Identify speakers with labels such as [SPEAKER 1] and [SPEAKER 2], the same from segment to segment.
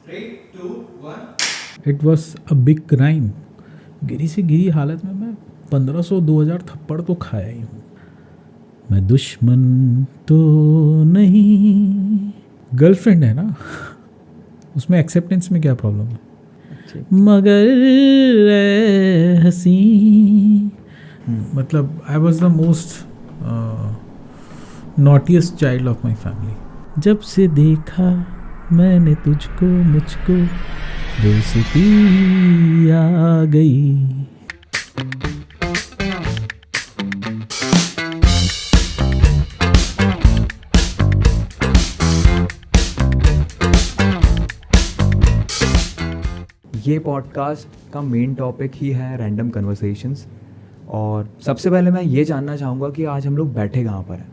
[SPEAKER 1] 3, 2, 1.
[SPEAKER 2] It was a big crime. गिरी से गिरी हालत में मैं 1500-2000 थप्पड़ तो खाया ही हूँ. मैं दुश्मन तो नहीं. गर्लफ्रेंड है ना, उसमें एक्सेप्टेंस में क्या प्रॉब्लम है. मगर ए हसी, मतलब I was the most naughtiest child of my family. जब से देखा मैंने तुझको मुझको दोस्ती आ गई.
[SPEAKER 3] ये पॉडकास्ट का मेन टॉपिक ही है रैंडम कन्वर्सेशंस. और सबसे पहले मैं ये जानना चाहूँगा कि आज हम लोग बैठे कहाँ पर हैं.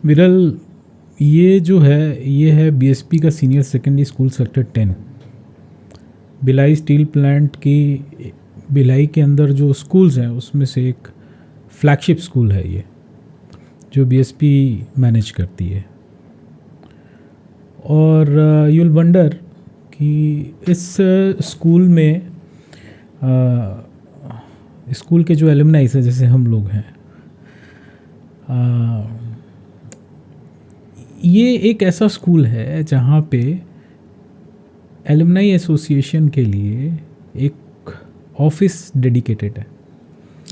[SPEAKER 2] विरल, ये जो है ये है बीएसपी का senior secondary school sector 10. Bhilai steel plant की भिलाई के अंदर जो स्कूल्स हैं उसमें से एक फ्लैगशिप स्कूल है ये, जो बीएसपी मैनेज करती है. और यू विल वंडर कि इस स्कूल में स्कूल के जो एलुमनाइज हैं, जैसे हम लोग हैं, ये एक ऐसा स्कूल है जहाँ पे एलुमनाई एसोसिएशन के लिए एक ऑफिस डेडिकेटेड है.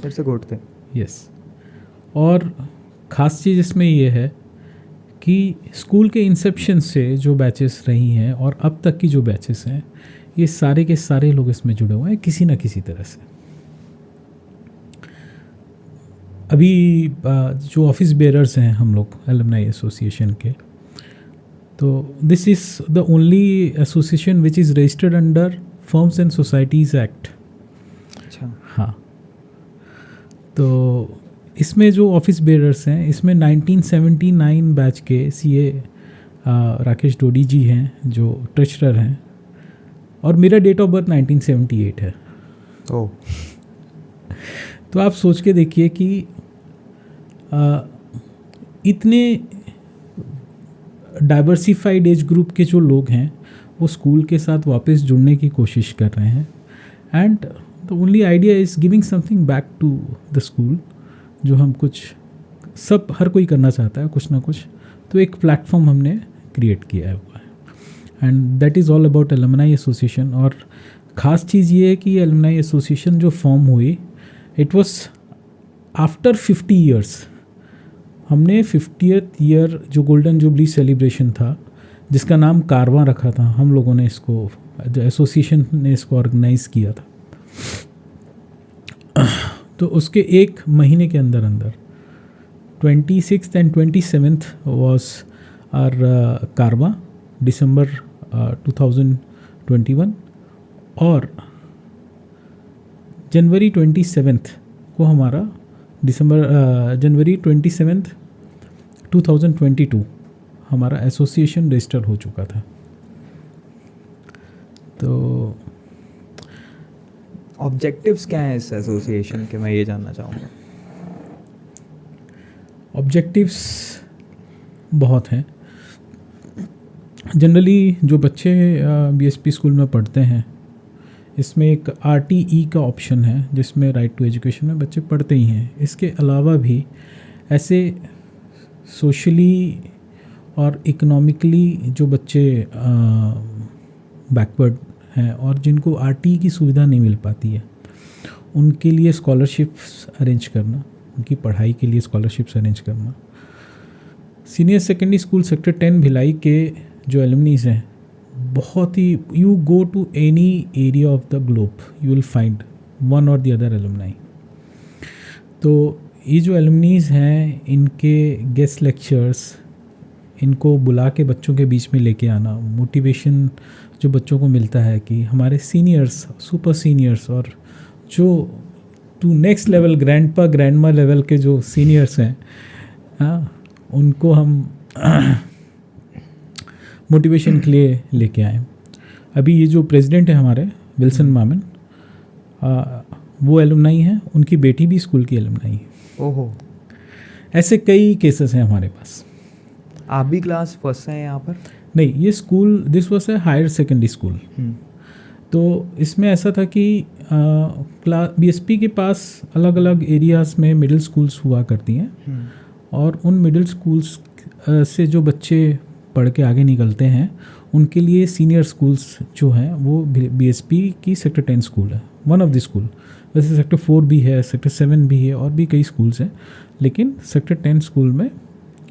[SPEAKER 3] It's a good thing.
[SPEAKER 2] Yes. और ख़ास चीज़ इसमें ये है कि स्कूल के इंसेप्शन से जो बैचेस रही हैं और अब तक की जो बैचेस हैं, ये सारे के सारे लोग इसमें जुड़े हुए हैं किसी न किसी तरह से. अभी जो ऑफिस बेयरर्स हैं हम लोग एलुमनाई एसोसिएशन के, तो this is the only association which is registered under firms and societies act.
[SPEAKER 3] अच्छा.
[SPEAKER 2] हाँ. तो इसमें जो ऑफिस बेयरर्स हैं, इसमें 1979 बैच के सीए राकेश डोडी जी हैं जो ट्रेजरर हैं, और मेरा डेट ऑफ बर्थ 1978 है.
[SPEAKER 3] ओह.
[SPEAKER 2] तो आप सोच के देखिए कि इतने डाइवर्सिफाइड एज ग्रुप के जो लोग हैं वो स्कूल के साथ वापस जुड़ने की कोशिश कर रहे हैं. And the only idea is giving something back to the school, जो हम कुछ सब हर कोई करना चाहता है कुछ ना कुछ. तो एक प्लेटफॉर्म हमने क्रिएट किया हुआ है, and that is all about alumni association. और ख़ास चीज़ ये है कि एलुमनाई एसोसिएशन जो फॉर्म हुई, इट वाज आफ्टर 50 ईयर्स. हमने 50th ईयर जो गोल्डन जुबली सेलिब्रेशन था, जिसका नाम कारवां रखा था, हम लोगों ने इसको, जो एसोसिएशन ने इसको ऑर्गेनाइज़ किया था. तो उसके एक महीने के अंदर 26th and 27th was are कारवां, दिसंबर 2021. और जनवरी 27th को हमारा जनवरी 27th 2022 हमारा एसोसिएशन रजिस्टर हो चुका था. तो
[SPEAKER 3] ऑब्जेक्टिव्स क्या हैं इस एसोसिएशन के, मैं ये जानना चाहूँगा.
[SPEAKER 2] ऑब्जेक्टिव्स बहुत हैं. जनरली जो बच्चे बीएसपी स्कूल में पढ़ते हैं, इसमें एक आरटीई का ऑप्शन है जिसमें राइट टू एजुकेशन में बच्चे पढ़ते ही हैं. इसके अलावा भी ऐसे सोशली और इकोनॉमिकली जो बच्चे बैकवर्ड हैं और जिनको आरटीई की सुविधा नहीं मिल पाती है, उनके लिए स्कॉलरशिप्स अरेंज करना, उनकी पढ़ाई के लिए स्कॉलरशिप्स अरेंज करना. Senior secondary school sector 10 Bhilai के जो एलुमनीज हैं, बहुत ही, you go to any area of the globe, you will find one or the other alumni. तो ये जो एलुमनीज हैं, इनके गेस्ट लेक्चर्स, इनको बुला के बच्चों के बीच में लेके आना, मोटिवेशन जो बच्चों को मिलता है कि हमारे सीनियर्स, सुपर सीनियर्स और जो to next level grandpa grandma level के जो सीनियर्स हैं, उनको हम मोटिवेशन के लिए लेके आए. अभी ये जो प्रेसिडेंट है हमारे विल्सन मामन, वो एलुमनाई हैं, उनकी बेटी भी स्कूल की एलुमनाई है.
[SPEAKER 3] ओहो.
[SPEAKER 2] ऐसे कई केसेस हैं हमारे पास.
[SPEAKER 3] आप भी क्लास फर्स्ट से हैं यहाँ पर?
[SPEAKER 2] नहीं, ये school this was a higher secondary school. तो इसमें ऐसा था कि क्लास बीएसपी के पास अलग अलग एरियाज़ में मिडिल स्कूल्स हुआ करती हैं और उन मिडिल स्कूल्स से जो बच्चे पढ़ के आगे निकलते हैं उनके लिए सीनियर स्कूल्स जो हैं वो बीएसपी की सेक्टर 10 स्कूल है, वन ऑफ द स्कूल। वैसे सेक्टर 4 भी है, सेक्टर 7 भी है और भी कई स्कूल्स हैं, लेकिन सेक्टर 10 स्कूल में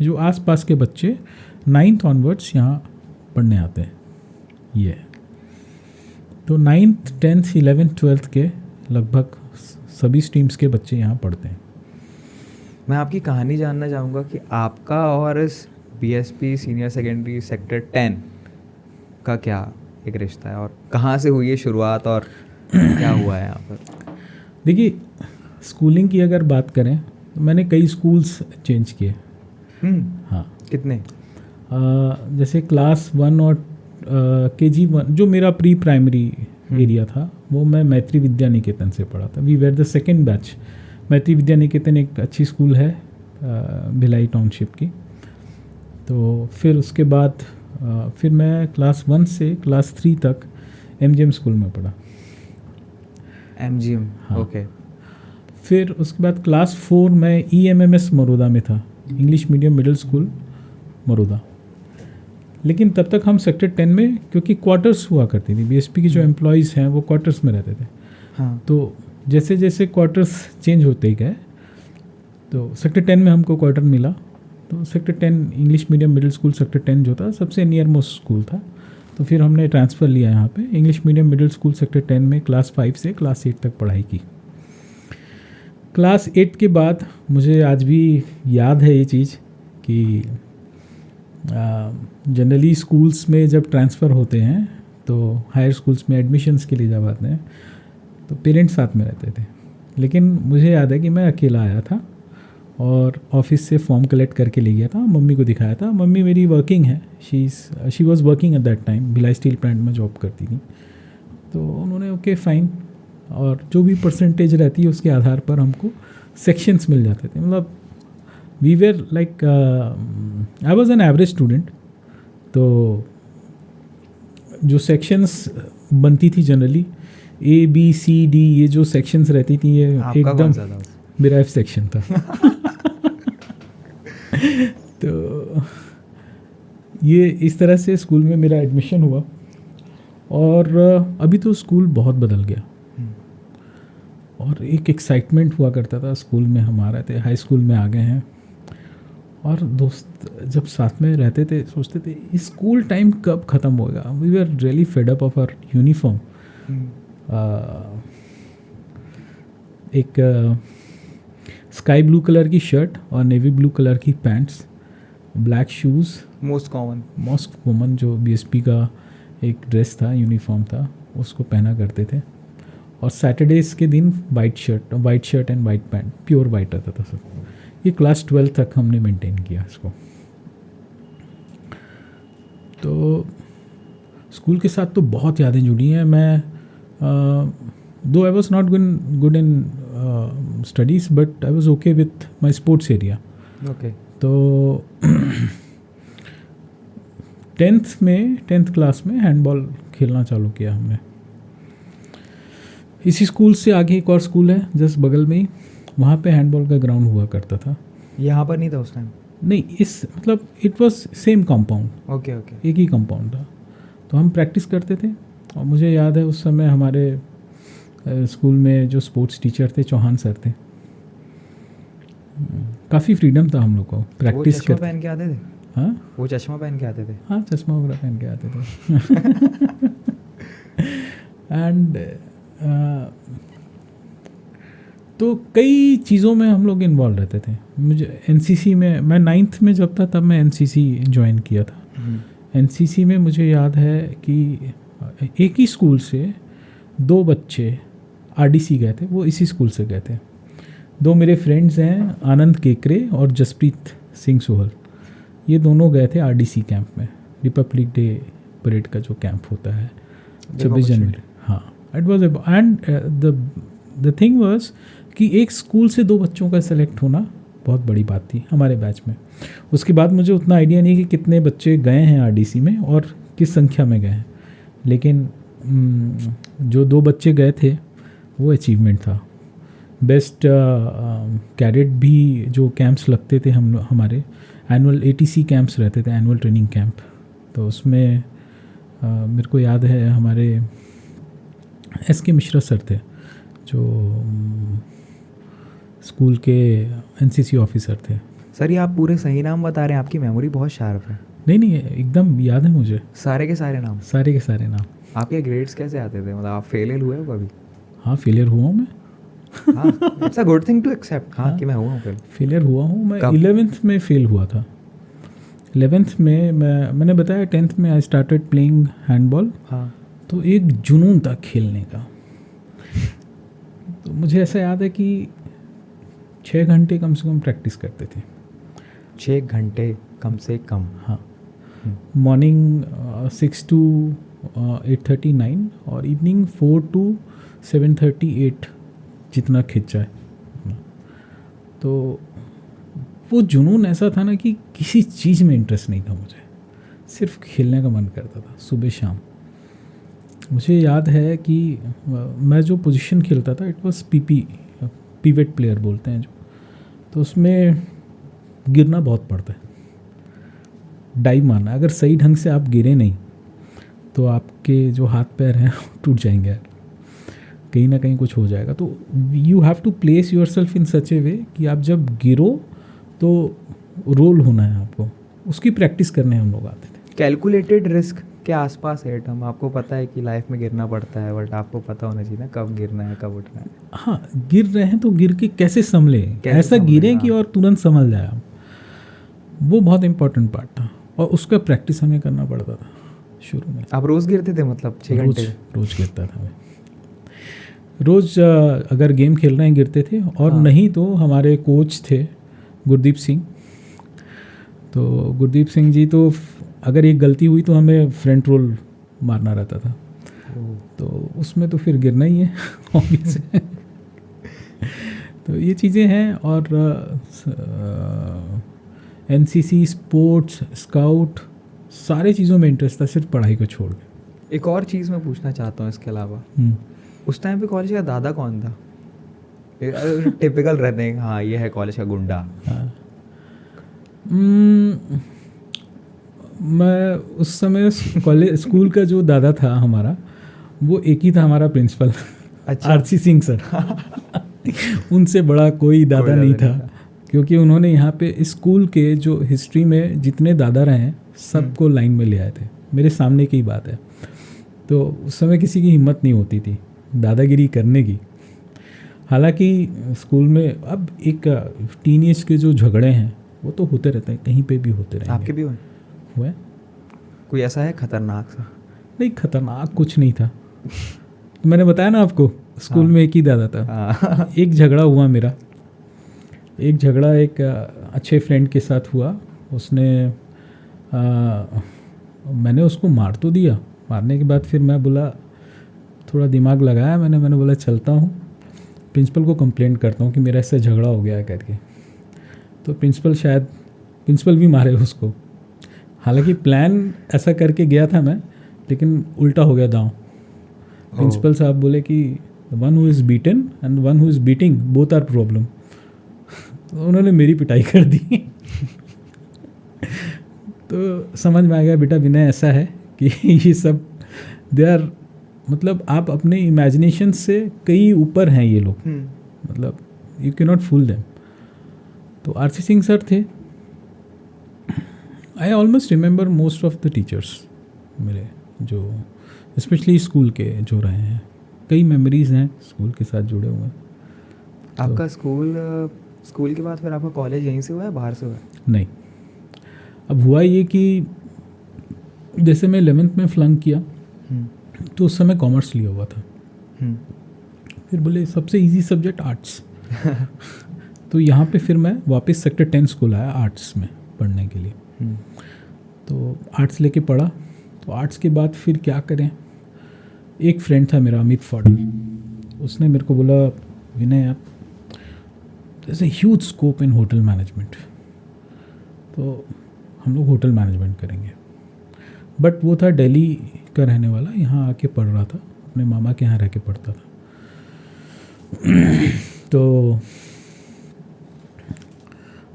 [SPEAKER 2] जो आसपास के बच्चे 9th ऑनवर्ड्स यहाँ पढ़ने आते हैं। ये है। तो 9th 10th 11th 12th के लगभग सभी स्ट्रीम्स के बच्चे यहाँ पढ़ते हैं।
[SPEAKER 3] मैं आपकी कहानी जानना चाहूँगा कि आपका और इस बीएसपी सीनियर सेकेंडरी सेक्टर 10 का क्या एक रिश्ता है और कहाँ से हुई है शुरुआत और क्या हुआ है यहाँ पर?
[SPEAKER 2] देखिए, स्कूलिंग की अगर बात करें तो मैंने कई स्कूल्स चेंज किए। हाँ,
[SPEAKER 3] कितने?
[SPEAKER 2] जैसे क्लास 1 और KG 1 जो मेरा प्री प्राइमरी एरिया था वो मैं मैत्री विद्या निकेतन से पढ़ा था। We were the second batch. Maitri Vidya निकेतन एक अच्छी स्कूल है भिलाई टाउनशिप की। तो फिर उसके बाद फिर मैं क्लास 1 से क्लास 3 तक MGM स्कूल में पढ़ा।
[SPEAKER 3] MGM,
[SPEAKER 2] हाँ।
[SPEAKER 3] ओके।
[SPEAKER 2] फिर उसके बाद क्लास 4 में EMMS मरोदा में था, English medium middle school Maroda. लेकिन तब तक हम सेक्टर 10 में, क्योंकि क्वार्टर्स हुआ करती थी, बीएसपी की जो एम्प्लॉयज़ हैं वो क्वार्टर्स में रहते थे।
[SPEAKER 3] हाँ।
[SPEAKER 2] तो जैसे जैसे क्वार्टर्स चेंज होते गए तो सेक्टर 10 में हमको क्वार्टर मिला। तो sector 10 English medium middle school sector 10 जो था सबसे नियर मोस्ट स्कूल था। तो फिर हमने ट्रांसफ़र लिया यहाँ पे English medium middle school sector 10 में क्लास 5 से क्लास 8 तक पढ़ाई की। क्लास 8 के बाद मुझे आज भी याद है ये चीज़ कि जनरली स्कूल्स में जब ट्रांसफ़र होते हैं तो हायर स्कूल्स में एडमिशन्स के लिए जब आते हैं तो पेरेंट्स साथ में रहते थे। लेकिन मुझे याद है कि मैं अकेला आया था और ऑफिस से फॉर्म कलेक्ट करके ले गया था, मम्मी को दिखाया था। मम्मी मेरी वर्किंग है, she was working at that time, Bhilai steel plant में जॉब करती थी। तो उन्होंने ओके फाइन, और जो भी परसेंटेज रहती है उसके आधार पर हमको सेक्शंस मिल जाते थे। मतलब we were like I was an average student. तो जो सेक्शंस बनती थी जनरली ABCD, ये जो सेक्शंस रहती थी ये एकदम मेरा F सेक्शन था। तो ये इस तरह से स्कूल में मेरा एडमिशन हुआ। और अभी तो स्कूल बहुत बदल गया और एक एक्साइटमेंट हुआ करता था स्कूल में। हम आ रहे थे, हाई स्कूल में आ गए हैं, और दोस्त जब साथ में रहते थे सोचते थे स्कूल टाइम कब ख़त्म होगा। We were really fed up of our uniform. एक स्काई ब्लू कलर की शर्ट और नेवी ब्लू कलर की pants, black shoes,
[SPEAKER 3] most
[SPEAKER 2] common जो बीएसपी का एक ड्रेस था, यूनिफॉर्म था, उसको पहना करते थे। और सैटरडेज़ के दिन white shirt and white pant, pure white रहता था सब। ये क्लास 12 तक हमने मेंटेन किया इसको। तो स्कूल के साथ तो बहुत यादें जुड़ी हैं। मैं दो I was not good in studies but I was okay with my sports area.
[SPEAKER 3] Okay.
[SPEAKER 2] तो 10th क्लास में हैंडबॉल खेलना चालू किया हमने। इसी स्कूल से आगे एक और स्कूल है जस्ट बगल में ही, वहाँ पे हैंडबॉल का ग्राउंड हुआ करता था।
[SPEAKER 3] यहाँ पर नहीं था उस टाइम?
[SPEAKER 2] नहीं, इस मतलब it was same compound.
[SPEAKER 3] Okay.
[SPEAKER 2] एक ही कंपाउंड था। तो हम प्रैक्टिस करते थे। और मुझे याद है उस समय हमारे स्कूल में जो स्पोर्ट्स टीचर थे चौहान सर थे। काफ़ी फ्रीडम था हम लोग को प्रैक्टिस कर।
[SPEAKER 3] पहन के आते थे?
[SPEAKER 2] हाँ, वो
[SPEAKER 3] चश्मा पहन के आते थे।
[SPEAKER 2] हाँ, चश्मा वगैरह पहन के आते थे। एंड तो कई चीज़ों में हम लोग इन्वॉल्व रहते थे। मुझे एनसीसी में, मैं 9th में जब था तब मैं एनसीसी ज्वाइन किया था। एनसीसी में मुझे याद है कि एक ही स्कूल से 2 बच्चे आरडीसी गए थे, वो इसी स्कूल से गए थे। 2 मेरे फ्रेंड्स हैं, आनंद केकरे और जसप्रीत सिंह सोहल। ये दोनों गए थे आरडीसी कैंप में, रिपब्लिक डे परेड का जो कैंप होता है 26 जनवरी। हाँ, it was and the thing was कि एक स्कूल से 2 बच्चों का सेलेक्ट होना बहुत बड़ी बात थी हमारे बैच में। उसके बाद मुझे उतना आइडिया नहीं कि कितने बच्चे गए हैं आरडीसी में और किस संख्या में गए हैं, लेकिन जो 2 बच्चे गए थे वो अचीवमेंट था। बेस्ट कैडेट भी जो कैंप्स लगते थे हमारे एनुअल ATC कैंप्स रहते थे, एनुअल ट्रेनिंग कैंप, तो उसमें मेरे को याद है हमारे SK मिश्रा सर थे जो स्कूल के NCC ऑफिसर थे।
[SPEAKER 3] सर ये आप पूरे सही नाम बता रहे हैं, आपकी मेमोरी बहुत शार्प है।
[SPEAKER 2] नहीं एकदम याद है मुझे
[SPEAKER 3] सारे के सारे नाम।
[SPEAKER 2] सारे के सारे नाम।
[SPEAKER 3] आपके ग्रेड्स कैसे आते थे, मतलब आप फेल हुए हो कभी?
[SPEAKER 2] हाँ फेलियर हुआ हूँ मैं।
[SPEAKER 3] हाँ, it's a good thing to accept. हाँ कि मैं हुआ हूँ
[SPEAKER 2] फेलियर हुआ हूँ मैं।
[SPEAKER 3] कब?
[SPEAKER 2] 11th में फेल हुआ था। 11th में मैंने बताया 10th में आई स्टार्टेड प्लेइंग हैंडबॉल।
[SPEAKER 3] हाँ।
[SPEAKER 2] तो एक जुनून था खेलने का। तो मुझे ऐसा याद है कि 6 घंटे कम से कम प्रैक्टिस करते थे।
[SPEAKER 3] 6 घंटे कम से कम?
[SPEAKER 2] हाँ। मॉर्निंग 6 to 8:30 9 और इवनिंग 4 to 7:30 8, जितना खिंचा है। तो वो जुनून ऐसा था ना कि किसी चीज़ में इंटरेस्ट नहीं था मुझे, सिर्फ खेलने का मन करता था सुबह शाम। मुझे याद है कि मैं जो पोजीशन खेलता था इट वाज पिवेट प्लेयर बोलते हैं जो, तो उसमें गिरना बहुत पड़ता है, डाइव मारना। अगर सही ढंग से आप गिरे नहीं तो आपके जो हाथ पैर हैं टूट जाएंगे, कहीं ना कहीं कुछ हो जाएगा। तो you have to place yourself in such a way कि आप जब गिरो तो रोल होना है आपको, उसकी प्रैक्टिस करने हम लोग आते थे।
[SPEAKER 3] कैलकुलेटेड रिस्क के आसपास है टर्म। आपको पता है कि लाइफ में गिरना पड़ता है, बट आपको पता होना चाहिए ना कब गिरना है कब उठना है।
[SPEAKER 2] हाँ, गिर रहे हैं तो गिर के कैसे संभले, ऐसा गिरे कि और तुरंत संभल जाए आप, वो बहुत इंपॉर्टेंट पार्ट था और उसका प्रैक्टिस हमें करना पड़ता था शुरू में।
[SPEAKER 3] आप रोज़ गिरते थे मतलब 6 घंटे?
[SPEAKER 2] रोज गिरता था मैं। रोज़ अगर गेम खेल रहे हैं गिरते थे, और
[SPEAKER 3] हाँ।
[SPEAKER 2] नहीं तो हमारे कोच थे गुरदीप सिंह। तो गुरदीप सिंह जी तो अगर एक गलती हुई तो हमें फ्रंट रोल मारना रहता था, तो उसमें तो फिर गिरना ही है ऑब्वियस है। तो ये चीज़ें हैं। और NCC, स्पोर्ट्स, स्काउट, सारे चीज़ों में इंटरेस्ट था, सिर्फ पढ़ाई को छोड़ के।
[SPEAKER 3] एक और चीज़ मैं पूछना चाहता हूँ इसके अलावा, उस टाइम पे कॉलेज का दादा कौन था? टिपिकल रहते हैं, हाँ ये है कॉलेज का गुंडा।
[SPEAKER 2] हाँ। मैं उस समय कॉलेज स्कूल का जो दादा था हमारा, वो एक ही था हमारा प्रिंसिपल।
[SPEAKER 3] अच्छा।
[SPEAKER 2] RC Singh sir. उनसे बड़ा कोई दादा नहीं था, क्योंकि उन्होंने यहाँ पे स्कूल के जो हिस्ट्री में जितने दादा रहे हैं सबको लाइन में ले आए थे। मेरे सामने की बात है। तो उस समय किसी की हिम्मत नहीं होती थी दादागिरी करने की। हालांकि स्कूल में अब एक टीनेज के जो झगड़े हैं वो तो होते रहते हैं, कहीं पे भी होते रहेंगे।
[SPEAKER 3] आपके भी
[SPEAKER 2] हुए?
[SPEAKER 3] कोई ऐसा है खतरनाक सा?
[SPEAKER 2] नहीं, खतरनाक कुछ नहीं था। तो मैंने बताया ना आपको, स्कूल
[SPEAKER 3] हाँ।
[SPEAKER 2] में एक ही दादा था। एक झगड़ा हुआ मेरा, एक झगड़ा एक अच्छे फ्रेंड के साथ हुआ। उसने मैंने उसको मार तो दिया। मारने के बाद फिर मैं बोला, थोड़ा दिमाग लगाया मैंने बोला चलता हूँ प्रिंसिपल को कंप्लेंट करता हूँ कि मेरा इससे झगड़ा हो गया है करके। तो प्रिंसिपल भी मारे उसको। हालांकि प्लान ऐसा करके गया था मैं, लेकिन उल्टा हो गया दांव। प्रिंसिपल साहब बोले कि one who is beaten and one who is beating both are problem. तो उन्होंने मेरी पिटाई कर दी। तो समझ में आ गया बेटा विनय ऐसा है कि ये सब दे आर, मतलब आप अपने इमेजिनेशन से कई ऊपर हैं ये लोग, मतलब you can not fool them. तो RC सिंह सर थे। I almost remember most of the teachers मेरे, जो स्पेशली स्कूल के जो रहे हैं। कई मेमोरीज हैं स्कूल के साथ जुड़े हुए।
[SPEAKER 3] आपका स्कूल के बाद फिर आपका कॉलेज यहीं से हुआ है बाहर से हुआ है?
[SPEAKER 2] नहीं, अब हुआ ये कि जैसे मैं 11th में फ्लंक किया तो उस समय कॉमर्स लिया हुआ था। फिर बोले सबसे इजी सब्जेक्ट आर्ट्स। तो यहाँ पे फिर मैं वापस सेक्टर 10 स्कूल आया आर्ट्स में पढ़ने के लिए। तो आर्ट्स लेके पढ़ा। तो आर्ट्स के बाद फिर क्या करें, एक फ्रेंड था मेरा अमित फॉर्ड, उसने मेरे को बोला विनय आप there's a huge scope in hotel management. तो हम लोग होटल मैनेजमेंट करेंगे. बट वो था दिल्ली का रहने वाला, यहाँ आके पढ़ रहा था, अपने मामा के यहाँ रह के पढ़ता था. तो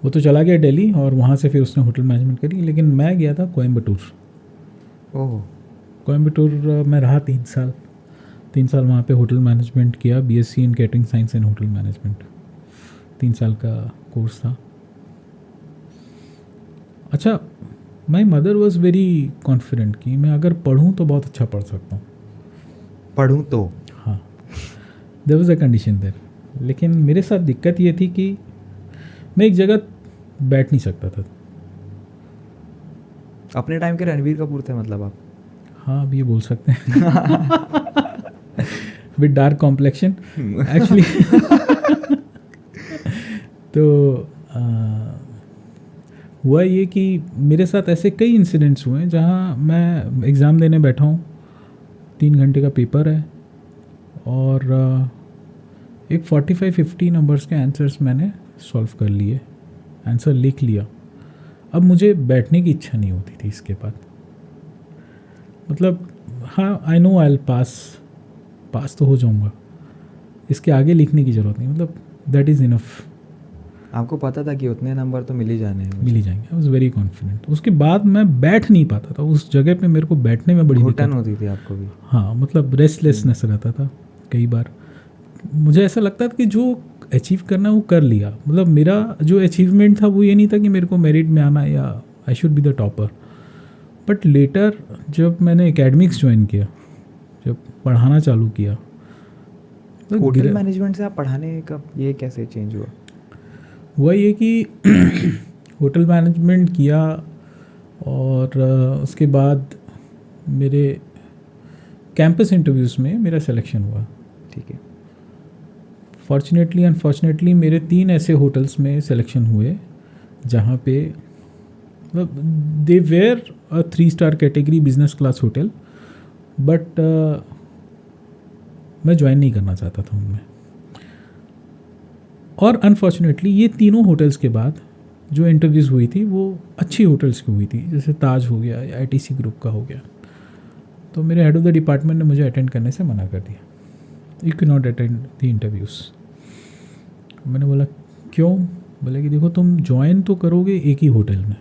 [SPEAKER 2] वो तो चला गया दिल्ली और वहाँ से फिर उसने होटल मैनेजमेंट करी. लेकिन मैं गया था कोयम्बटूर.
[SPEAKER 3] ओह.
[SPEAKER 2] कोयम्बटूर में रहा 3 साल. 3 साल वहाँ पे होटल मैनेजमेंट किया. BSc in catering science and hotel management 3 साल का कोर्स था. अच्छा, my mother was very confident कि मैं अगर पढ़ूँ तो बहुत अच्छा पढ़ सकता हूँ.
[SPEAKER 3] पढ़ूँ तो?
[SPEAKER 2] हाँ, there was a condition there. लेकिन मेरे साथ दिक्कत ये थी कि मैं एक जगह बैठ नहीं सकता था.
[SPEAKER 3] अपने टाइम के रणबीर कपूर थे मतलब आप?
[SPEAKER 2] हाँ, अब ये बोल सकते हैं. With dark complexion actually. तो हुआ ये कि मेरे साथ ऐसे कई इंसिडेंट्स हुए हैं जहाँ मैं एग्ज़ाम देने बैठा हूँ, 3 घंटे का पेपर है और एक 45-50 नंबर्स के आंसर्स मैंने सॉल्व कर लिए, आंसर लिख लिया. अब मुझे बैठने की इच्छा नहीं होती थी इसके बाद. मतलब हाँ, आई नो आई पास तो हो जाऊँगा, इसके आगे लिखने की ज़रूरत नहीं. मतलब दैट इज़ इनफ.
[SPEAKER 3] आपको पता था कि उतने नंबर तो मिल ही जाने हैं?
[SPEAKER 2] मिल ही जाएंगे. I was very confident. उसके बाद मैं बैठ नहीं पाता था उस जगह पे. मेरे को बैठने में बड़ी
[SPEAKER 3] घुटन होती थी आपको भी?
[SPEAKER 2] हाँ, मतलब रेस्टलेसनेस रहता था कई बार. मुझे ऐसा लगता था कि जो अचीव करना वो कर लिया. मतलब मेरा जो अचीवमेंट था वो ये नहीं था कि मेरे को मेरिट में आना या I should be the topper. But later जब मैंने एकेडमिक्स ज्वाइन किया, जब पढ़ाना चालू किया, तो
[SPEAKER 3] होटल मैनेजमेंट से आप पढ़ाने का ये कैसे चेंज हुआ?
[SPEAKER 2] हुआ ये कि होटल मैनेजमेंट किया और उसके बाद मेरे कैंपस इंटरव्यूज़ में मेरा सिलेक्शन हुआ.
[SPEAKER 3] ठीक है.
[SPEAKER 2] फॉर्चुनेटली अनफॉर्चुनेटली मेरे 3 ऐसे होटल्स में सिलेक्शन हुए जहाँ पे मतलब they were a 3 star category business class hotel, but मैं ज्वाइन नहीं करना चाहता था उनमें. और अनफॉर्चुनेटली ये तीनों होटल्स के बाद जो इंटरव्यूज़ हुई थी वो अच्छी होटल्स की हुई थी, जैसे ताज हो गया या आईटीसी ग्रुप का हो गया. तो मेरे हेड ऑफ द डिपार्टमेंट ने मुझे अटेंड करने से मना कर दिया. You can not attend the interviews. मैंने बोला क्यों? बोले कि देखो तुम ज्वाइन तो करोगे एक ही होटल में,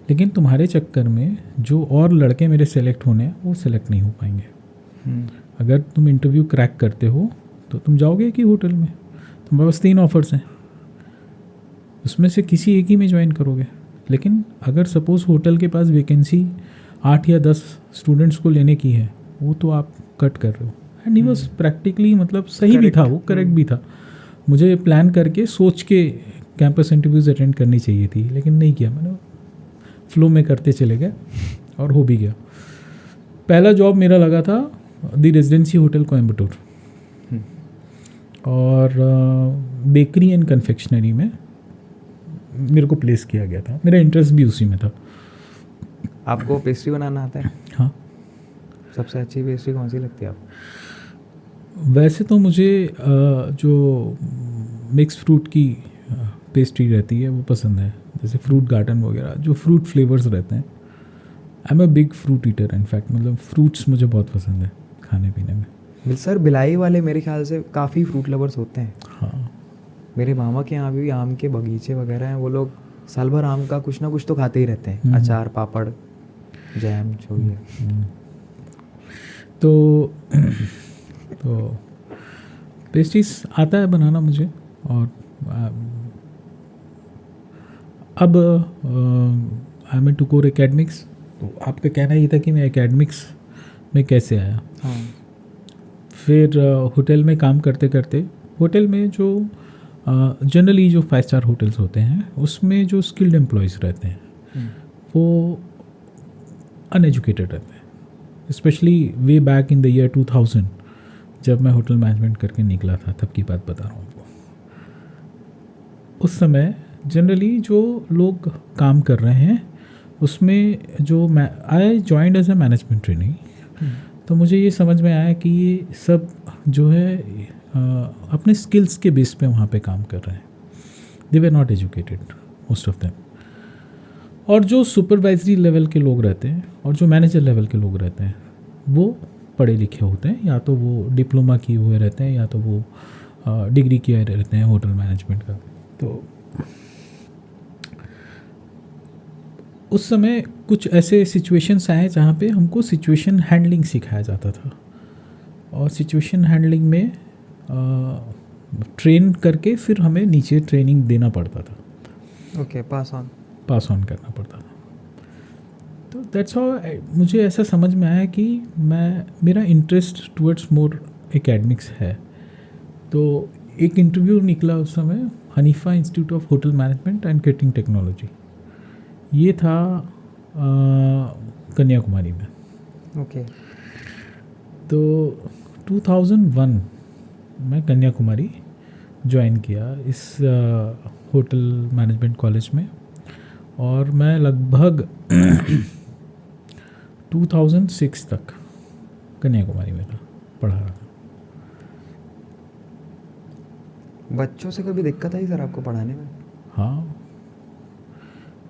[SPEAKER 2] लेकिन तुम्हारे चक्कर में जो और लड़के मेरे सेलेक्ट होने हैं वो सेलेक्ट नहीं हो पाएंगे. अगर तुम इंटरव्यू क्रैक करते हो तो तुम जाओगे एक ही होटल में. तुम्हारे पास 3 ऑफर्स हैं, उसमें से किसी एक ही में ज्वाइन करोगे. लेकिन अगर सपोज़ होटल के पास वैकेंसी 8 या 10 स्टूडेंट्स को लेने की है, वो तो आप कट कर रहे हो. एंड ही वॉज प्रैक्टिकली मतलब सही भी था, वो करेक्ट भी था. मुझे प्लान करके सोच के कैंपस इंटरव्यूज़ अटेंड करनी चाहिए थी, लेकिन नहीं किया. मैंने फ्लो में करते चले गए और हो भी गया. पहला जॉब मेरा लगा था द रेजिडेंसी होटल कोयम्बटूर, और बेकरी एंड कन्फेक्शनरी में मेरे को प्लेस किया गया था. मेरा इंटरेस्ट भी उसी में था.
[SPEAKER 3] आपको पेस्ट्री बनाना आता है?
[SPEAKER 2] हाँ.
[SPEAKER 3] सबसे अच्छी पेस्ट्री कौन सी लगती है आपको?
[SPEAKER 2] वैसे तो मुझे जो मिक्स फ्रूट की पेस्ट्री रहती है वो पसंद है, जैसे फ्रूट गार्डन वगैरह, जो फ्रूट फ्लेवर्स रहते हैं. I am a big fruit eater in fact. मतलब फ्रूट्स मुझे बहुत पसंद है खाने पीने में.
[SPEAKER 3] सर भिलाई वाले मेरे ख्याल से काफ़ी फ्रूट लवर्स होते हैं.
[SPEAKER 2] हाँ,
[SPEAKER 3] मेरे मामा के यहाँ भी आम के बगीचे वगैरह हैं. वो लोग साल भर आम का कुछ ना कुछ तो खाते ही रहते हैं. अचार, पापड़, जैम, जो भी है.
[SPEAKER 2] तो पेस्ट्रीज आता है बनाना मुझे. और अब I am to core academics. तो आपका कहना ये था कि मैं एकेडमिक्स में कैसे आया.
[SPEAKER 3] हाँ.
[SPEAKER 2] फिर होटल में काम करते करते, होटल में जो जनरली जो 5 स्टार होटल्स होते हैं उसमें जो स्किल्ड एम्प्लॉयज़ रहते हैं वो अनएजुकेटेड रहते हैं. Specially way back in the year 2000 जब मैं होटल मैनेजमेंट करके निकला था, तब की बात बता रहा हूँ आपको. उस समय जनरली जो लोग काम कर रहे हैं उसमें जो I joined as a management training, तो मुझे ये समझ में आया कि ये सब जो है अपने स्किल्स के बेस पे वहाँ पे काम कर रहे हैं. They were not educated most of them. और जो सुपरवाइजरी लेवल के लोग रहते हैं और जो मैनेजर लेवल के लोग रहते हैं वो पढ़े लिखे होते हैं, या तो वो डिप्लोमा किए हुए रहते हैं या तो वो डिग्री किए रहते हैं होटल मैनेजमेंट का। तो उस समय कुछ ऐसे सिचुएशंस आए जहाँ पे हमको सिचुएशन हैंडलिंग सिखाया जाता था, और सिचुएशन हैंडलिंग में ट्रेन करके फिर हमें नीचे ट्रेनिंग देना पड़ता था।
[SPEAKER 3] ओके, पास ऑन
[SPEAKER 2] करना पड़ता था। तो दैट्स हाउ मुझे ऐसा समझ में आया कि मेरा इंटरेस्ट टुवर्ड्स मोर एकेडमिक्स है। तो एक इंटरव्यू निकला उस समय, Hanifa institute of hotel management and catering technology, ये था कन्याकुमारी में।
[SPEAKER 3] ओके।
[SPEAKER 2] तो 2001 मैं कन्याकुमारी ज्वाइन किया इस होटल मैनेजमेंट कॉलेज में, और मैं लगभग 2006 तक कन्याकुमारी में था, पढ़ा रहा था।
[SPEAKER 3] बच्चों से कभी दिक्कत आई सर आपको पढ़ाने में?
[SPEAKER 2] हाँ,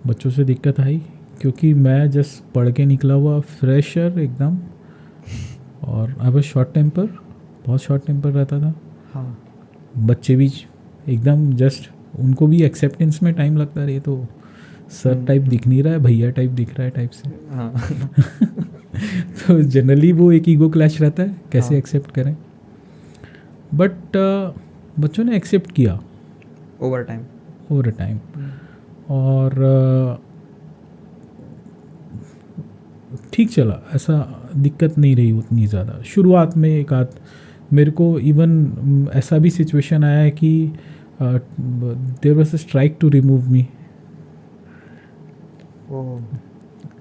[SPEAKER 2] बच्चों से दिक्कत आई, क्योंकि मैं जस्ट पढ़ के निकला हुआ फ्रेशर एकदम, और आई वाज शॉर्ट टेम्पर, बहुत शॉर्ट टेम्पर रहता था।
[SPEAKER 3] हाँ।
[SPEAKER 2] बच्चे भी एकदम जस्ट, उनको भी एक्सेप्टेंस में टाइम लगता है, ये तो सर टाइप दिख नहीं रहा है, भैया टाइप दिख रहा है टाइप से।
[SPEAKER 3] हाँ।
[SPEAKER 2] तो जनरली वो एक ईगो क्लैश रहता है, कैसे एक्सेप्ट करें। बट बच्चों ने एक्सेप्ट किया
[SPEAKER 3] ओवर टाइम।
[SPEAKER 2] और ठीक चला, ऐसा दिक्कत नहीं रही उतनी ज़्यादा। शुरुआत में एक आध मेरे को इवन ऐसा भी सिचुएशन आया है कि there was a strike to remove me.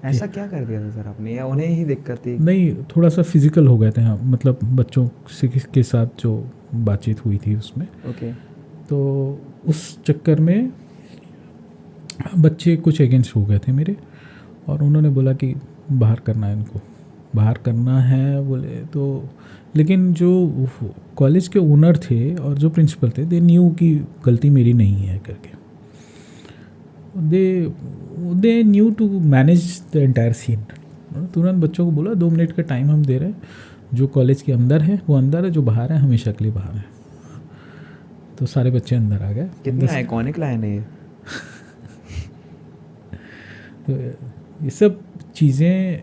[SPEAKER 3] ऐसा क्या कर दिया था सर आपने, या उन्हें ही दिक्कत थी?
[SPEAKER 2] नहीं, थोड़ा सा फिजिकल हो गए थे। हाँ, मतलब बच्चों से के साथ जो बातचीत हुई थी उसमें।
[SPEAKER 3] ओके।
[SPEAKER 2] तो उस चक्कर में बच्चे कुछ अगेंस्ट हो गए थे मेरे, और उन्होंने बोला कि बाहर करना है, इनको बाहर करना है बोले तो। लेकिन जो कॉलेज के ओनर थे और जो प्रिंसिपल थे, दे न्यू कि गलती मेरी नहीं है करके। They knew to manage the entire scene. तुरंत बच्चों को बोला 2 मिनट का टाइम हम दे रहे हैं, जो कॉलेज के अंदर है वो अंदर है, जो बाहर है हमेशा के लिए बाहर है। तो सारे बच्चे अंदर आ गए।
[SPEAKER 3] कितनी आइकॉनिक लाइन है ये।
[SPEAKER 2] तो ये सब चीज़ें,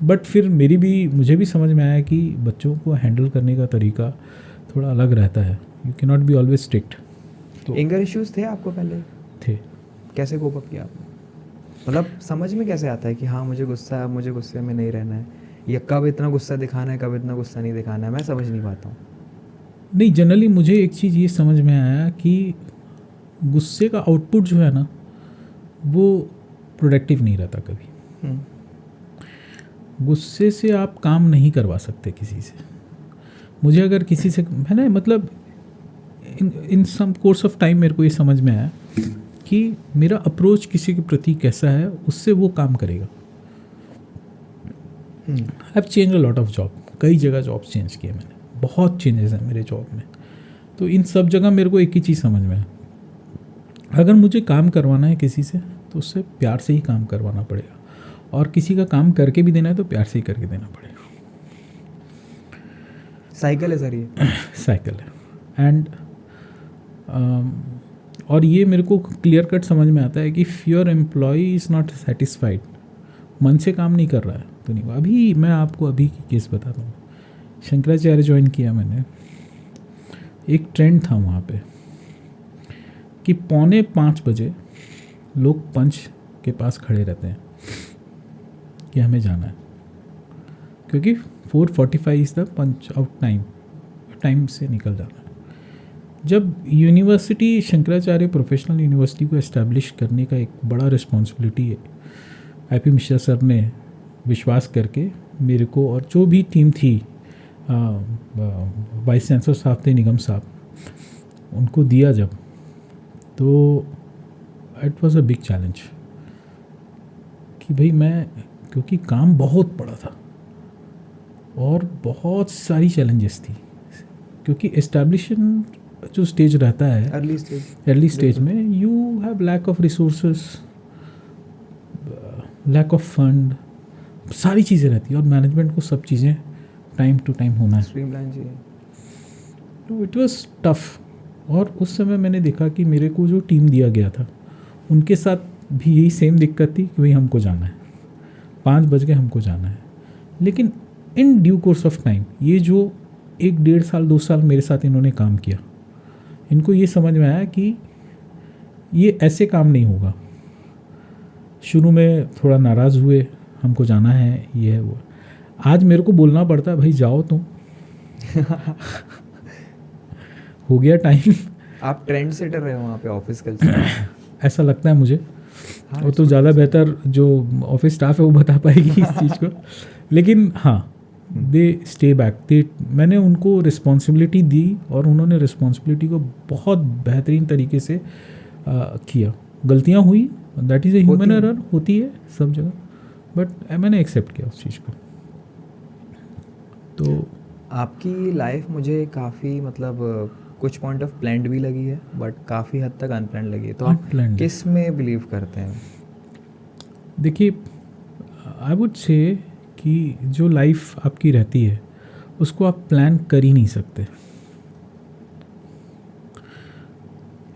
[SPEAKER 2] बट फिर मुझे भी समझ में आया कि बच्चों को हैंडल करने का तरीका थोड़ा अलग रहता है। You can not be always strict. तो
[SPEAKER 3] एंगर इश्यूज थे आपको पहले?
[SPEAKER 2] थे।
[SPEAKER 3] कैसे कोप अप किया आपने? मतलब समझ में कैसे आता है कि हाँ मुझे गुस्सा है, मुझे गुस्से में नहीं रहना है, या कब इतना गुस्सा दिखाना है, कब इतना गुस्सा नहीं दिखाना है? मैं समझ नहीं पाता हूँ। नहीं,
[SPEAKER 2] जनरली मुझे एक चीज़ ये समझ में आया कि गुस्से का आउटपुट जो है ना, वो प्रोडक्टिव नहीं रहता कभी। गुस्से से आप काम नहीं करवा सकते किसी से। मुझे अगर किसी से है ना, मतलब इन सम कोर्स ऑफ टाइम मेरे को ये समझ में आया कि मेरा अप्रोच किसी के प्रति कैसा है, उससे वो काम करेगा। I have change a lot of job, कई जगह जॉब चेंज किए मैंने, बहुत चेंजेस हैं मेरे जॉब में। तो इन सब जगह मेरे को एक ही चीज़ समझ में है, अगर मुझे काम करवाना है किसी से तो उससे प्यार से ही काम करवाना पड़ेगा, और किसी का काम करके भी देना है तो प्यार से ही करके देना पड़ेगा।
[SPEAKER 3] साइकिल है सर ये।
[SPEAKER 2] साइकिल है। एंड और ये मेरे को क्लियर कट समझ में आता है कि if your employ is not satisfied, मन से काम नहीं कर रहा है तो नहीं। अभी मैं आपको अभी की केस बताता हूँ। शंकराचार्य ज्वाइन किया मैंने, एक ट्रेंड था वहाँ पे कि 4:45 बजे लोग पंच के पास खड़े रहते हैं कि हमें जाना है, क्योंकि 4:45 is the punch out time से निकल जाना है। जब यूनिवर्सिटी शंकराचार्य प्रोफेशनल यूनिवर्सिटी को एस्टैब्लिश करने का एक बड़ा रिस्पॉन्सिबिलिटी है, IP मिश्रा सर ने विश्वास करके मेरे को और जो भी टीम थी, वाइस चांसलर साहब थे, निगम साहब, उनको दिया जब, तो it was a big challenge कि भाई मैं, क्योंकि काम बहुत बड़ा था और बहुत सारी चैलेंजेस थी, क्योंकि जो स्टेज रहता है
[SPEAKER 3] अर्ली
[SPEAKER 2] स्टेज में, you have lack of resources, lack of fund, सारी चीज़ें रहती है और मैनेजमेंट को सब चीज़ें टाइम टू टाइम होना है।
[SPEAKER 3] स्ट्रीमलाइन चाहिए।
[SPEAKER 2] तो इट वाज टफ। और उस समय मैंने देखा कि मेरे को जो टीम दिया गया था उनके साथ भी यही सेम दिक्कत थी कि भाई हमको जाना है, 5 बज के हमको जाना है। लेकिन in due course of time ये जो 1-1.5 साल 2 साल मेरे साथ इन्होंने काम किया, इनको ये समझ में आया कि ये ऐसे काम नहीं होगा। शुरू में थोड़ा नाराज़ हुए, हमको जाना है, ये है वो। आज मेरे को बोलना पड़ता है भाई जाओ तुम हो गया टाइम।
[SPEAKER 3] आप ट्रेंड सेटर रहे हो वहाँ पे ऑफिस कल्चर।
[SPEAKER 2] ऐसा लगता है मुझे।
[SPEAKER 3] हाँ,
[SPEAKER 2] वो तो ज़्यादा बेहतर जो ऑफिस स्टाफ है वो बता पाएगी इस चीज़ को। लेकिन हाँ, दे स्टे बैक। मैंने उनको रिस्पॉन्सिबिलिटी दी और उन्होंने रिस्पॉन्सिबिलिटी को बहुत बेहतरीन तरीके से किया। गलतियाँ हुई, that is a human error, होती है सब जगह, बट मैंने एक्सेप्ट किया उस चीज़ को। तो
[SPEAKER 3] आपकी लाइफ मुझे काफ़ी मतलब कुछ पॉइंट ऑफ प्लान्ड भी लगी है बट काफ़ी हद तक अनप्लान्ड लगी है। तो आप
[SPEAKER 2] Unplanned।
[SPEAKER 3] किस में बिलीव करते हैं?
[SPEAKER 2] देखिए, आई वुड से कि जो लाइफ आपकी रहती है उसको आप प्लान कर ही नहीं सकते।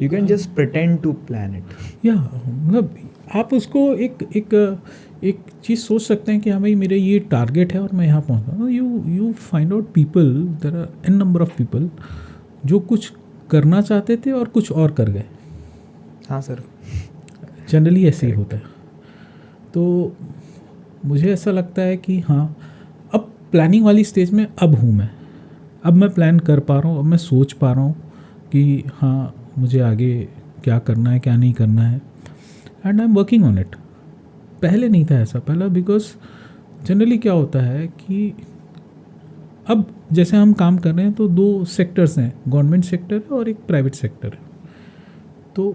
[SPEAKER 3] You can just pretend to plan it.
[SPEAKER 2] या मतलब आप उसको एक चीज़ सोच सकते हैं कि हाँ भाई मेरे ये टारगेट है और मैं यहाँ पहुँचता हूँ। You find out people, there are an number of people जो कुछ करना चाहते थे और कुछ और कर गए।
[SPEAKER 3] हाँ सर,
[SPEAKER 2] जनरली ऐसे ही होता है। तो मुझे ऐसा लगता है कि हाँ, अब प्लानिंग वाली स्टेज में अब हूँ मैं। अब मैं प्लान कर पा रहा हूँ, अब मैं सोच पा रहा हूँ कि हाँ मुझे आगे क्या करना है, क्या नहीं करना है, and I am working on it. पहले नहीं था ऐसा। पहला बिकॉज जनरली क्या होता है कि अब जैसे हम काम कर रहे हैं तो 2 सेक्टर्स हैं, गवर्नमेंट सेक्टर है और एक प्राइवेट सेक्टर है। तो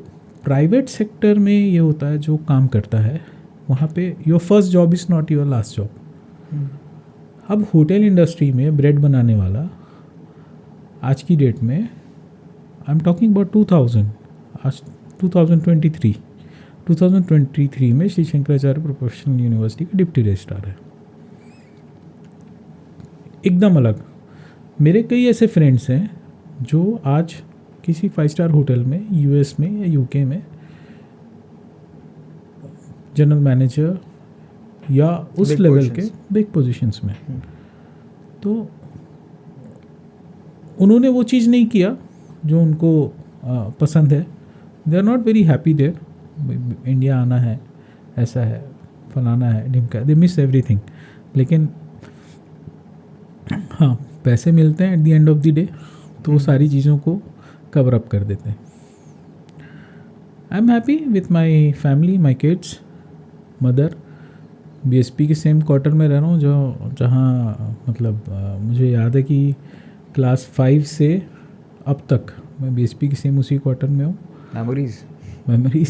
[SPEAKER 2] प्राइवेट सेक्टर में ये होता है, जो काम करता है वहाँ पे your first job is not your last job. अब होटल इंडस्ट्री में ब्रेड बनाने वाला आज की डेट में, आई एम टॉकिंग अबाउट 2000, आज 2023 में श्री शंकराचार्य प्रोफेशनल यूनिवर्सिटी का डिप्टी रजिस्ट्रार है। एकदम अलग। मेरे कई ऐसे फ्रेंड्स हैं जो आज किसी 5 स्टार होटल में यूएस में या यूके में जनरल मैनेजर या उस
[SPEAKER 3] Big
[SPEAKER 2] लेवल के
[SPEAKER 3] positions।
[SPEAKER 2] बिग पोजीशंस में। तो उन्होंने वो चीज़ नहीं किया जो उनको पसंद है। They are not very happy there. India आना है, ऐसा है, फलाना है, ढिमका, दे मिस एवरीथिंग। लेकिन हाँ, पैसे मिलते हैं at the end of the day, तो वो सारी चीज़ों को कवर अप कर देते हैं। I am happy with my family, my kids, mother. BSP के सेम क्वार्टर में रह रहा हूँ, जो जहाँ मतलब मुझे याद है कि क्लास 5 से अब तक मैं बीएसपी के सेम उसी क्वार्टर में हूँ।
[SPEAKER 3] Memories,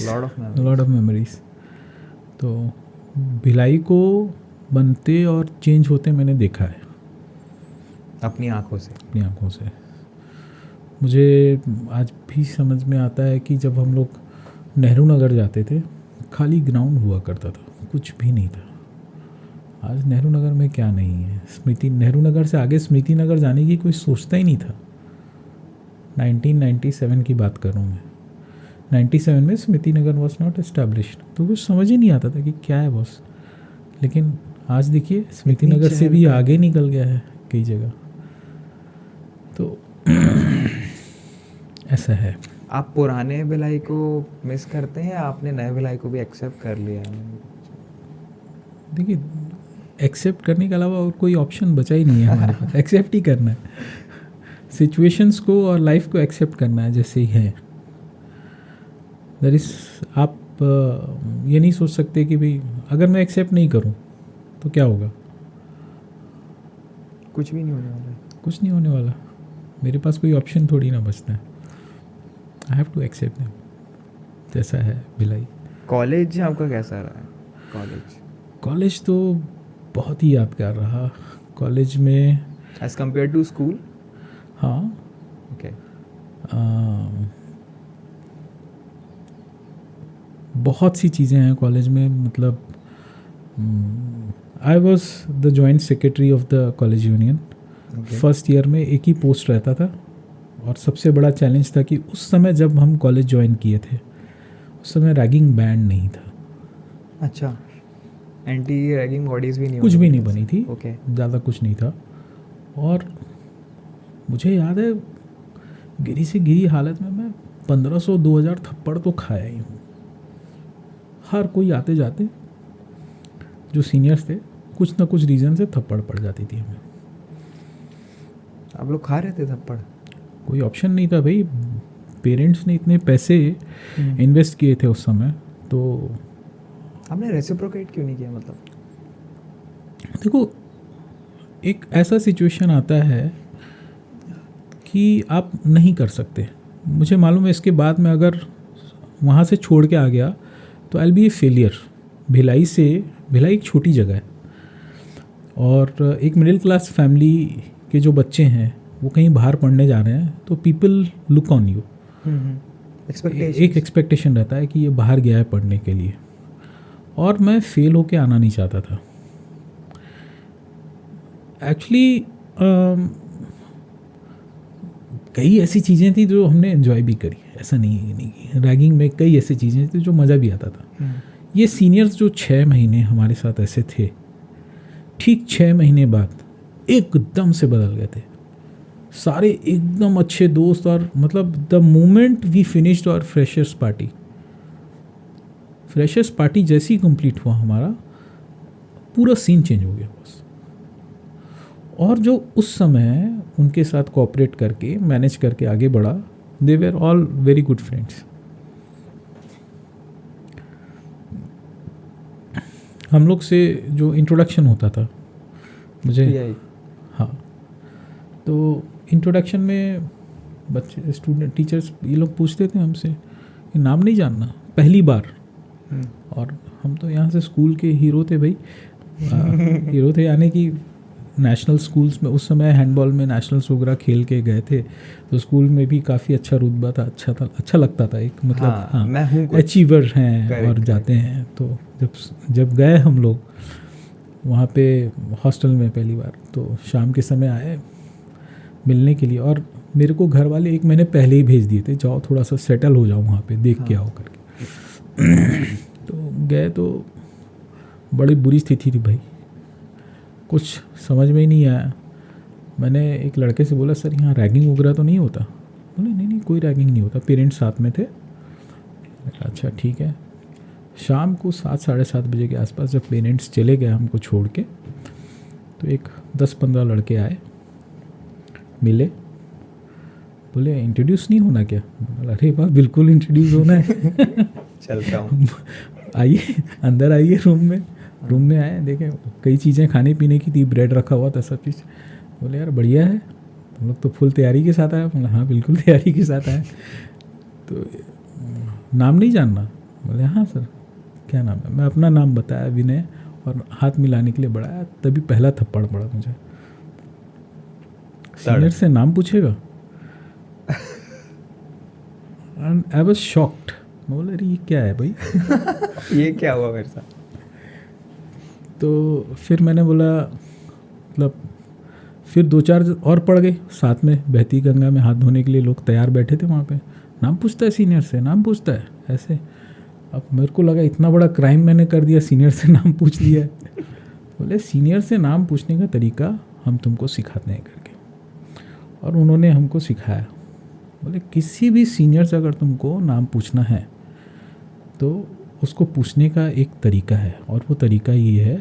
[SPEAKER 2] lot of memories. तो भिलाई को बनते और चेंज होते मैंने देखा है
[SPEAKER 3] अपनी आंखों से।
[SPEAKER 2] मुझे आज भी समझ में आता है कि जब हम लोग नेहरू नगर जाते थे, खाली ग्राउंड हुआ करता था, कुछ भी नहीं था। आज नेहरू नगर में क्या नहीं है। नेहरू नगर से आगे स्मृति नगर जाने की कोई सोचता ही नहीं था। 1997 की बात कर रहा हूँ मैं। 97 में Smriti Nagar was not established, तो कुछ समझ ही नहीं आता था कि क्या है बॉस। लेकिन आज देखिए स्मृति नगर से भी आगे निकल गया है कई जगह। तो ऐसा है।
[SPEAKER 3] आप पुराने भिलाई को मिस करते हैं या आपने नए भिलाई को भी एक्सेप्ट कर लिया है?
[SPEAKER 2] देखिए, एक्सेप्ट करने के अलावा और कोई ऑप्शन बचा ही नहीं है हमारे पास। एक्सेप्ट ही करना है, सिचुएशंस को और लाइफ को एक्सेप्ट करना है जैसे ही है। दैट इज, आप ये नहीं सोच सकते कि भाई अगर मैं एक्सेप्ट नहीं करूं तो क्या होगा।
[SPEAKER 3] कुछ भी नहीं होने वाला।
[SPEAKER 2] कुछ नहीं होने वाला। मेरे पास कोई ऑप्शन थोड़ी ना बचता है। I have to accept them. जैसा है भिलाई।
[SPEAKER 3] कॉलेज आपका कैसा रहा?
[SPEAKER 2] कॉलेज तो बहुत ही यादगार रहा। कॉलेज में
[SPEAKER 3] एज कम्पेयर टू स्कूल?
[SPEAKER 2] हाँ,
[SPEAKER 3] ओके।
[SPEAKER 2] बहुत सी चीज़ें हैं कॉलेज में, मतलब I was the joint secretary of the college union. First year में एक ही पोस्ट रहता था, और सबसे बड़ा चैलेंज था कि उस समय जब हम कॉलेज ज्वाइन किए थे उस समय रैगिंग बैंड नहीं था।
[SPEAKER 3] अच्छा, एंटी रैगिंग बॉडीज भी नहीं
[SPEAKER 2] कुछ भी नहीं बनी थी,
[SPEAKER 3] ओके।
[SPEAKER 2] ज़्यादा कुछ नहीं था। और मुझे याद है गिरी से गिरी हालत में मैं 1500-2000 थप्पड़ तो खाया ही हूँ। हर कोई आते जाते जो सीनियर्स थे कुछ ना कुछ रीज़न से थप्पड़ पड़ जाती थी हमें।
[SPEAKER 3] आप लोग खा रहे थे थप्पड़?
[SPEAKER 2] कोई ऑप्शन नहीं था भाई, पेरेंट्स ने इतने पैसे इन्वेस्ट किए थे उस समय, तो
[SPEAKER 3] आपने रेसिप्रोकेट क्यों नहीं किया? मतलब
[SPEAKER 2] देखो, एक ऐसा सिचुएशन आता है कि आप नहीं कर सकते। मुझे मालूम है इसके बाद में अगर वहाँ से छोड़ के आ गया तो I will be A failure. Bhilai एक छोटी जगह है, और एक मिडिल क्लास फैमिली के जो बच्चे हैं वो कहीं बाहर पढ़ने जा रहे हैं तो पीपल लुक ऑन यू। एक एक्सपेक्टेशन रहता है कि ये बाहर गया है पढ़ने के लिए, और मैं फेल होके आना नहीं चाहता था। एक्चुअली कई ऐसी चीज़ें थी जो हमने एंजॉय भी करी, ऐसा नहीं रैगिंग में कई ऐसी चीज़ें थी जो मज़ा भी आता था। ये सीनियर्स जो 6 महीने हमारे साथ ऐसे थे, ठीक 6 महीने बाद एकदम से बदल गए थे सारे, एकदम अच्छे दोस्त। और मतलब the moment we finished our freshers party जैसे ही कंप्लीट हुआ हमारा, पूरा सीन चेंज हो गया बस। और जो उस समय उनके साथ कोऑपरेट करके मैनेज करके आगे बढ़ा, they were all very good friends. हम लोग से जो इंट्रोडक्शन होता था मुझे, हाँ, तो इंट्रोडक्शन में बच्चे, स्टूडेंट, टीचर्स ये लोग पूछते थे हमसे कि नाम नहीं जानना पहली बार। और हम तो यहाँ से स्कूल के हीरो थे भाई। हीरो थे यानी कि नेशनल स्कूल्स में उस समय हैंडबॉल में नेशनल्स वगैरह खेल के गए थे, तो स्कूल में भी काफ़ी अच्छा रुतबा था, अच्छा लगता था। एक मतलब हाँ,
[SPEAKER 3] मैं हूँ
[SPEAKER 2] अचीवर हैं और जाते हैं। तो जब गए हम लोग वहाँ पे हॉस्टल में पहली बार, तो शाम के समय आए मिलने के लिए, और मेरे को घर वाले 1 महीने पहले ही भेज दिए थे, जाओ थोड़ा सा सेटल हो जाओ वहाँ पे, देख के आओ करके। तो गए तो बड़ी बुरी स्थिति थी भाई, कुछ समझ में ही नहीं आया। मैंने एक लड़के से बोला, सर यहाँ रैगिंग वगैरह तो नहीं होता? बोले नहीं कोई रैगिंग नहीं होता, पेरेंट्स साथ में थे। अच्छा ठीक है। शाम को 7-7:30 बजे के आसपास जब पेरेंट्स चले गए हमको छोड़ के, तो एक 10-15 लड़के आए, मिले, बोले इंट्रोड्यूस नहीं होना क्या? अरे वाह, बिल्कुल इंट्रोड्यूस होना है।
[SPEAKER 3] चलता हूँ।
[SPEAKER 2] आइए अंदर आइए रूम में आए, देखें कई चीज़ें खाने पीने की थी, ब्रेड रखा हुआ था, सब चीज़। बोले यार बढ़िया है, तुम लोग तो फुल तैयारी के साथ आए। बोले हाँ बिल्कुल तैयारी के साथ आए। तो नाम नहीं जानना? बोले हाँ सर। क्या नाम है? मैं अपना नाम बताया, विनय, और हाथ मिलाने के लिए बढ़ाया, तभी पहला थप्पड़ पड़ा मुझे। सीनियर से नाम पूछेगा? And I was shocked. मैं बोला अरे ये क्या है भाई?
[SPEAKER 3] ये क्या हुआ मेरे साथ?
[SPEAKER 2] तो फिर मैंने बोला, मतलब फिर 2-4 और पड़ गए साथ में, बहती गंगा में हाथ धोने के लिए लोग तैयार बैठे थे वहाँ पे। नाम पूछता है सीनियर से, नाम पूछता है ऐसे। अब मेरे को लगा इतना बड़ा क्राइम मैंने कर दिया, सीनियर से नाम पूछ लिया। बोले सीनियर से नाम पूछने का तरीका हम तुमको सिखाते हैं करके, और उन्होंने हमको सिखाया। बोले किसी भी सीनियर से अगर तुमको नाम पूछना है तो उसको पूछने का एक तरीका है, और वो तरीका ये है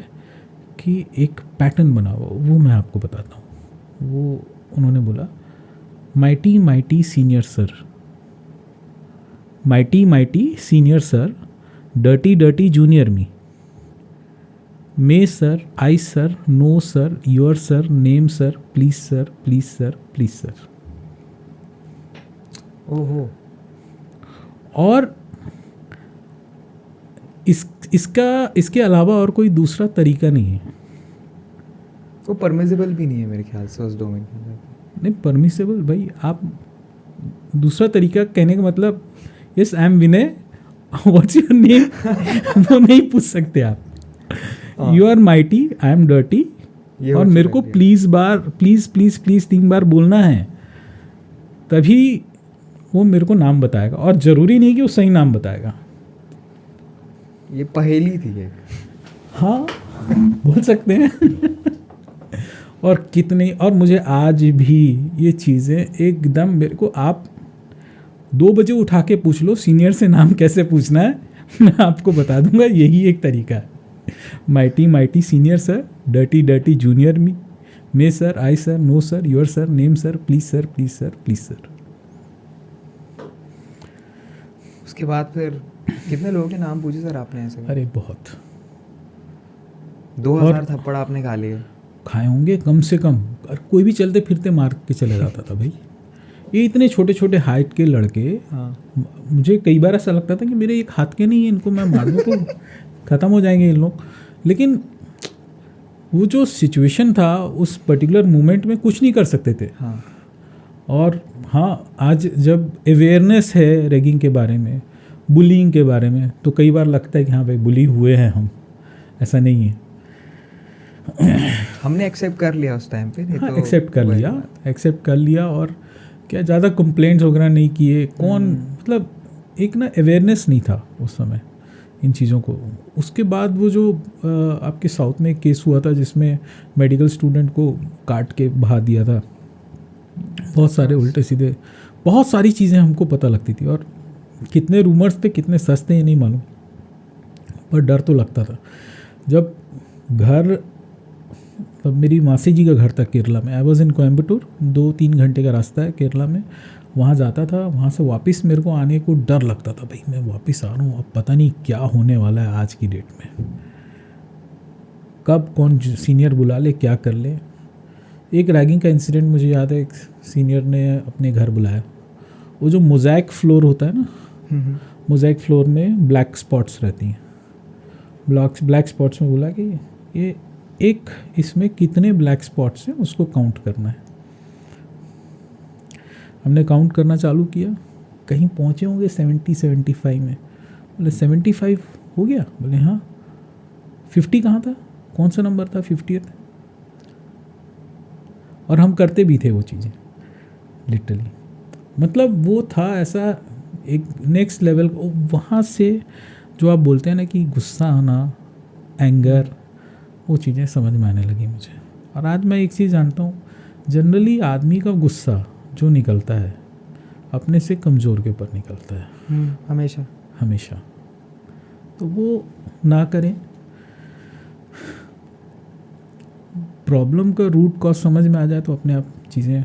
[SPEAKER 2] कि एक पैटर्न बनाओ। वो मैं आपको बताता हूँ। वो उन्होंने बोला, mighty mighty senior sir, mighty mighty senior sir, dirty dirty junior me, may sir, I sir, no sir, your sir, name sir, please sir, please sir, please sir.
[SPEAKER 3] ओहो।
[SPEAKER 2] और इसके अलावा और कोई दूसरा तरीका नहीं है।
[SPEAKER 3] वो परमिसिबल भी नहीं है मेरे ख्याल से उस डोमेन के अंदर।
[SPEAKER 2] नहीं परमिसिबल भाई, आप दूसरा तरीका कहने का मतलब yes I am Vinay, what's your name, वो नहीं पूछ सकते आप. You are mighty, I am dirty,
[SPEAKER 3] ये
[SPEAKER 2] और
[SPEAKER 3] हो
[SPEAKER 2] मेरे
[SPEAKER 3] चुका
[SPEAKER 2] को
[SPEAKER 3] है।
[SPEAKER 2] प्लीज़ 3 बार बोलना है, तभी वो मेरे को नाम बताएगा. और ज़रूरी नहीं कि वो सही नाम बताएगा.
[SPEAKER 3] ये पहेली थी एक.
[SPEAKER 2] हाँ, बोल सकते हैं. और कितने, और मुझे आज भी ये चीज़ें एकदम, मेरे को आप 2 बजे उठा के पूछ लो सीनियर से नाम कैसे पूछना है, मैं आपको बता दूंगा. यही एक तरीका है. Mighty senior sir, dirty junior may sir, I sir, no sir, your sir, name sir, please sir, please sir, please sir.
[SPEAKER 3] उसके बाद फिर कितने लोगों के नाम पूछे सर आपने ऐसे?
[SPEAKER 2] अरे बहुत
[SPEAKER 3] 2000 थप्पड़ आपने खा लिए?
[SPEAKER 2] खाए होंगे कम से कम. और कोई भी चलते फिरते मार के चले जाता था भाई. ये इतने छोटे छोटे हाइट के लड़के,
[SPEAKER 3] हाँ.
[SPEAKER 2] मुझे कई बार ऐसा लगता था कि मेरे एक हाथ के नहीं है, इनको मैं मार दूँ तो ख़त्म हो जाएंगे इन लोग. लेकिन वो जो सिचुएशन था उस पर्टिकुलर मोमेंट में कुछ नहीं कर सकते थे.
[SPEAKER 3] हाँ.
[SPEAKER 2] और हाँ, आज जब अवेयरनेस है रैगिंग के बारे में, बुलिंग के बारे में, तो कई बार लगता है कि हाँ भाई बुली हुए हैं हम. ऐसा नहीं है.
[SPEAKER 3] हमने एक्सेप्ट कर लिया उस टाइम पे. नहीं
[SPEAKER 2] हाँ,
[SPEAKER 3] तो
[SPEAKER 2] एक्सेप्ट कर
[SPEAKER 3] वही
[SPEAKER 2] लिया. और क्या ज़्यादा कंप्लेंट्स वगैरह नहीं किए. कौन, मतलब एक ना अवेयरनेस नहीं था उस समय इन चीज़ों को. उसके बाद वो जो आपके साउथ में एक केस हुआ था जिसमें मेडिकल स्टूडेंट को काट के बहा दिया था. बहुत सारे उल्टे सीधे, बहुत सारी चीज़ें हमको पता लगती थी. और कितने रूमर्स थे, कितने सच थे, ये नहीं मालूम, पर डर तो लगता था. जब घर, तब मेरी मासी जी का घर था केरला में. I was in Coimbatore. 2-3 घंटे का रास्ता है केरला में. वहाँ जाता था, वहाँ से वापस मेरे को आने को डर लगता था. भाई मैं वापस आ रहा हूँ, अब पता नहीं क्या होने वाला है आज की डेट में, कब कौन सीनियर बुला ले, क्या कर ले. एक रैगिंग का इंसिडेंट मुझे याद है. एक सीनियर ने अपने घर बुलाया. वो जो मोज़ैक फ्लोर होता है ना, मोज़ैक फ्लोर में ब्लैक स्पॉट्स रहती हैं. ब्लैक स्पॉट्स में बोला कि ये एक, इसमें कितने ब्लैक स्पॉट्स हैं उसको काउंट करना है. हमने काउंट करना चालू किया. कहीं पहुँचे होंगे 70-75 में. बोले 75 हो गया? बोले हाँ. 50 कहाँ था? कौन सा नंबर था 50th? और हम करते भी थे वो चीज़ें लिटरली. मतलब वो था ऐसा एक नेक्स्ट लेवल. वहाँ से जो आप बोलते हैं ना कि गुस्सा आना, एंगर, वो चीज़ें समझ में आने लगी मुझे. और आज मैं एक चीज़ जानता हूँ, जनरली आदमी का गुस्सा जो निकलता है अपने से कमज़ोर के ऊपर निकलता है. हमेशा. तो वो ना करें. प्रॉब्लम का रूट कॉज समझ में आ जाए तो अपने आप चीज़ें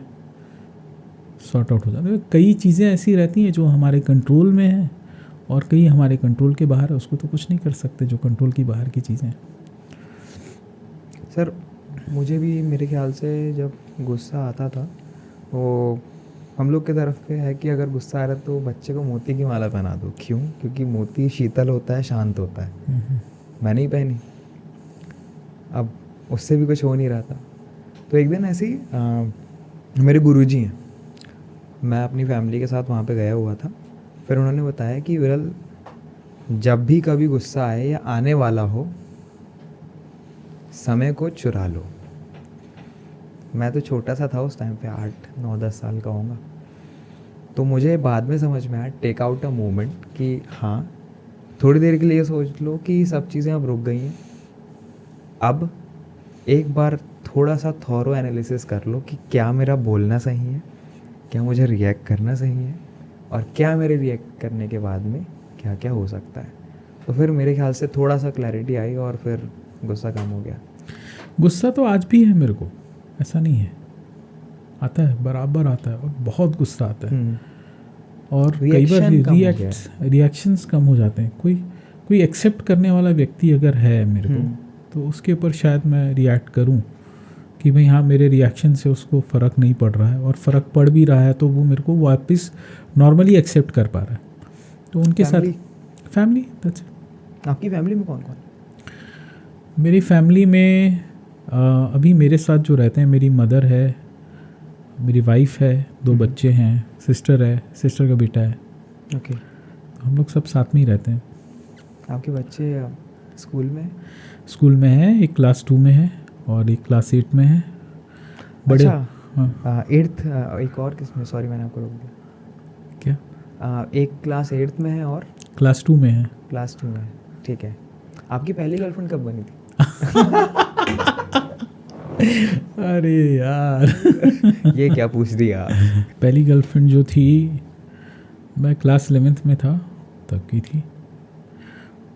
[SPEAKER 2] सॉर्ट आउट हो जाती हैं. कई चीज़ें ऐसी रहती हैं जो हमारे कंट्रोल में हैं और कई हमारे कंट्रोल के बाहर है. उसको तो कुछ नहीं कर सकते जो कंट्रोल की बाहर की चीज़ें हैं.
[SPEAKER 3] सर मुझे भी मेरे ख्याल से जब गुस्सा आता था, वो हम लोग की तरफ पे है कि अगर गुस्सा आ रहा है तो बच्चे को मोती की माला पहना दो. क्यों? क्योंकि मोती शीतल होता है, शांत होता है. मैंने ही पहनी. अब उससे भी कुछ हो नहीं रहा था. तो एक दिन ऐसे ही मेरे गुरुजी हैं, मैं अपनी फैमिली के साथ वहाँ पे गया हुआ था. फिर उन्होंने बताया कि विरल, जब भी कभी गुस्सा आए या आने वाला हो, समय को चुरा लो. मैं तो छोटा सा था उस टाइम पे, 8-9-10 साल का होऊंगा. तो मुझे बाद में समझ में आया, टेक आउट अ मोमेंट, कि हाँ थोड़ी देर के लिए सोच लो कि सब चीज़ें अब रुक गई हैं. अब एक बार थोड़ा सा थॉरो एनालिसिस कर लो कि क्या मेरा बोलना सही है, क्या मुझे रिएक्ट करना सही है, और क्या मेरे रिएक्ट करने के बाद में क्या क्या हो सकता है. तो फिर मेरे ख्याल से थोड़ा सा क्लैरिटी आई और फिर गुस्सा कम हो गया.
[SPEAKER 2] गुस्सा तो आज भी है मेरे को, ऐसा नहीं है. आता है, बराबर आता है, और बहुत गुस्सा आता है. और कई बार रिएक्शंस कम हो जाते हैं. कोई एक्सेप्ट करने वाला व्यक्ति अगर है मेरे को, तो उसके ऊपर शायद मैं रिएक्ट करूं कि भाई हाँ, मेरे रिएक्शन से उसको फ़र्क नहीं पड़ रहा है, और फ़र्क पड़ भी रहा है तो वो मेरे को वापस नॉर्मली एक्सेप्ट कर पा रहा है. तो उनके साथ फैमिली.
[SPEAKER 3] आपकी फैमिली में कौन कौन?
[SPEAKER 2] मेरी फैमिली में अभी मेरे साथ जो रहते हैं, मेरी मदर है, मेरी वाइफ है, 2 बच्चे हैं, सिस्टर है, सिस्टर का बेटा है।
[SPEAKER 3] ओके।
[SPEAKER 2] हम लोग सब साथ में ही रहते हैं।
[SPEAKER 3] आपके बच्चे स्कूल में?
[SPEAKER 2] स्कूल में है, एक क्लास 2 में है और एक क्लास 8 में है। बड़े
[SPEAKER 3] अच्छा,
[SPEAKER 2] हाँ
[SPEAKER 3] 8th, एक और किसमें, सॉरी मैंने आपको रोक दिया।
[SPEAKER 2] क्या?
[SPEAKER 3] एक क्लास 8th में है और
[SPEAKER 2] क्लास 2 में है।
[SPEAKER 3] क्लास 2 में है, ठीक है। आपकी पहली गर्लफ्रेंड कब बनी थी?
[SPEAKER 2] अरे यार
[SPEAKER 3] ये क्या पूछ दिया?
[SPEAKER 2] पहली गर्लफ्रेंड जो थी, मैं क्लास 11th में था तब की थी।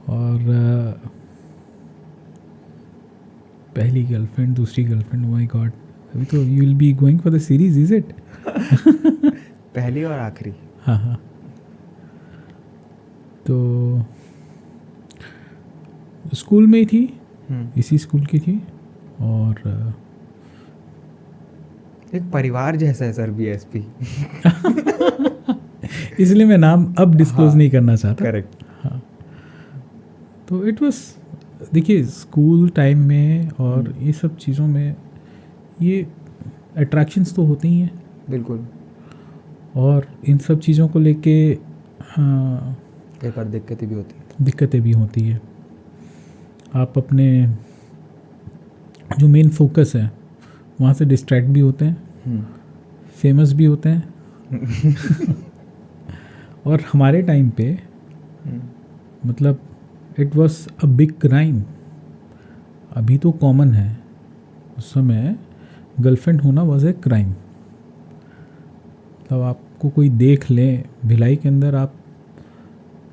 [SPEAKER 2] और पहली गर्लफ्रेंड, दूसरी गर्लफ्रेंड, माय गॉड, अभी तो you will be going for the series, is it?
[SPEAKER 3] पहली और आखिरी?
[SPEAKER 2] हाँ हाँ। तो स्कूल में ही थी, इसी स्कूल की थी। और
[SPEAKER 3] एक परिवार जैसा है सर बीएसपी।
[SPEAKER 2] इसलिए मैं नाम अब डिस्क्लोज
[SPEAKER 3] हाँ,
[SPEAKER 2] नहीं करना चाहता।
[SPEAKER 3] करेक्ट।
[SPEAKER 2] हाँ, तो इट वाज, देखिए स्कूल टाइम में और ये सब चीज़ों में ये अट्रैक्शंस तो होती ही हैं।
[SPEAKER 3] बिल्कुल।
[SPEAKER 2] और इन सब चीज़ों को लेके हाँ,
[SPEAKER 3] कई बार दिक्कतें भी होती हैं।
[SPEAKER 2] दिक्कतें भी होती है। आप अपने जो मेन फोकस है वहाँ से डिस्ट्रैक्ट भी होते हैं, फेमस भी होते हैं। और हमारे टाइम पे मतलब it was a big crime. अभी तो कॉमन है, उस समय गर्लफ्रेंड होना वाज ए क्राइम। मतलब आपको कोई देख ले भिलाई के अंदर, आप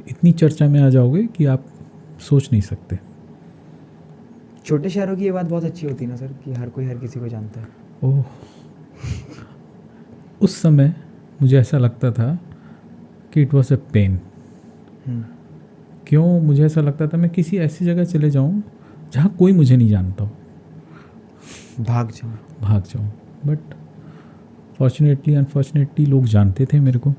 [SPEAKER 2] इतनी चर्चा में आ जाओगे कि आप सोच नहीं सकते।
[SPEAKER 3] छोटे शहरों की ये बात बहुत अच्छी होती है ना सर, कि हर कोई हर किसी को जानता है।
[SPEAKER 2] ओह, उस समय मुझे ऐसा लगता था कि इट वॉज ए पेन। क्यों मुझे ऐसा लगता था? मैं किसी ऐसी जगह चले जाऊं जहां कोई मुझे नहीं जानता हो,
[SPEAKER 3] भाग जाऊं।
[SPEAKER 2] बट फॉर्चुनेटली अनफॉर्चुनेटली लोग जानते थे मेरे को।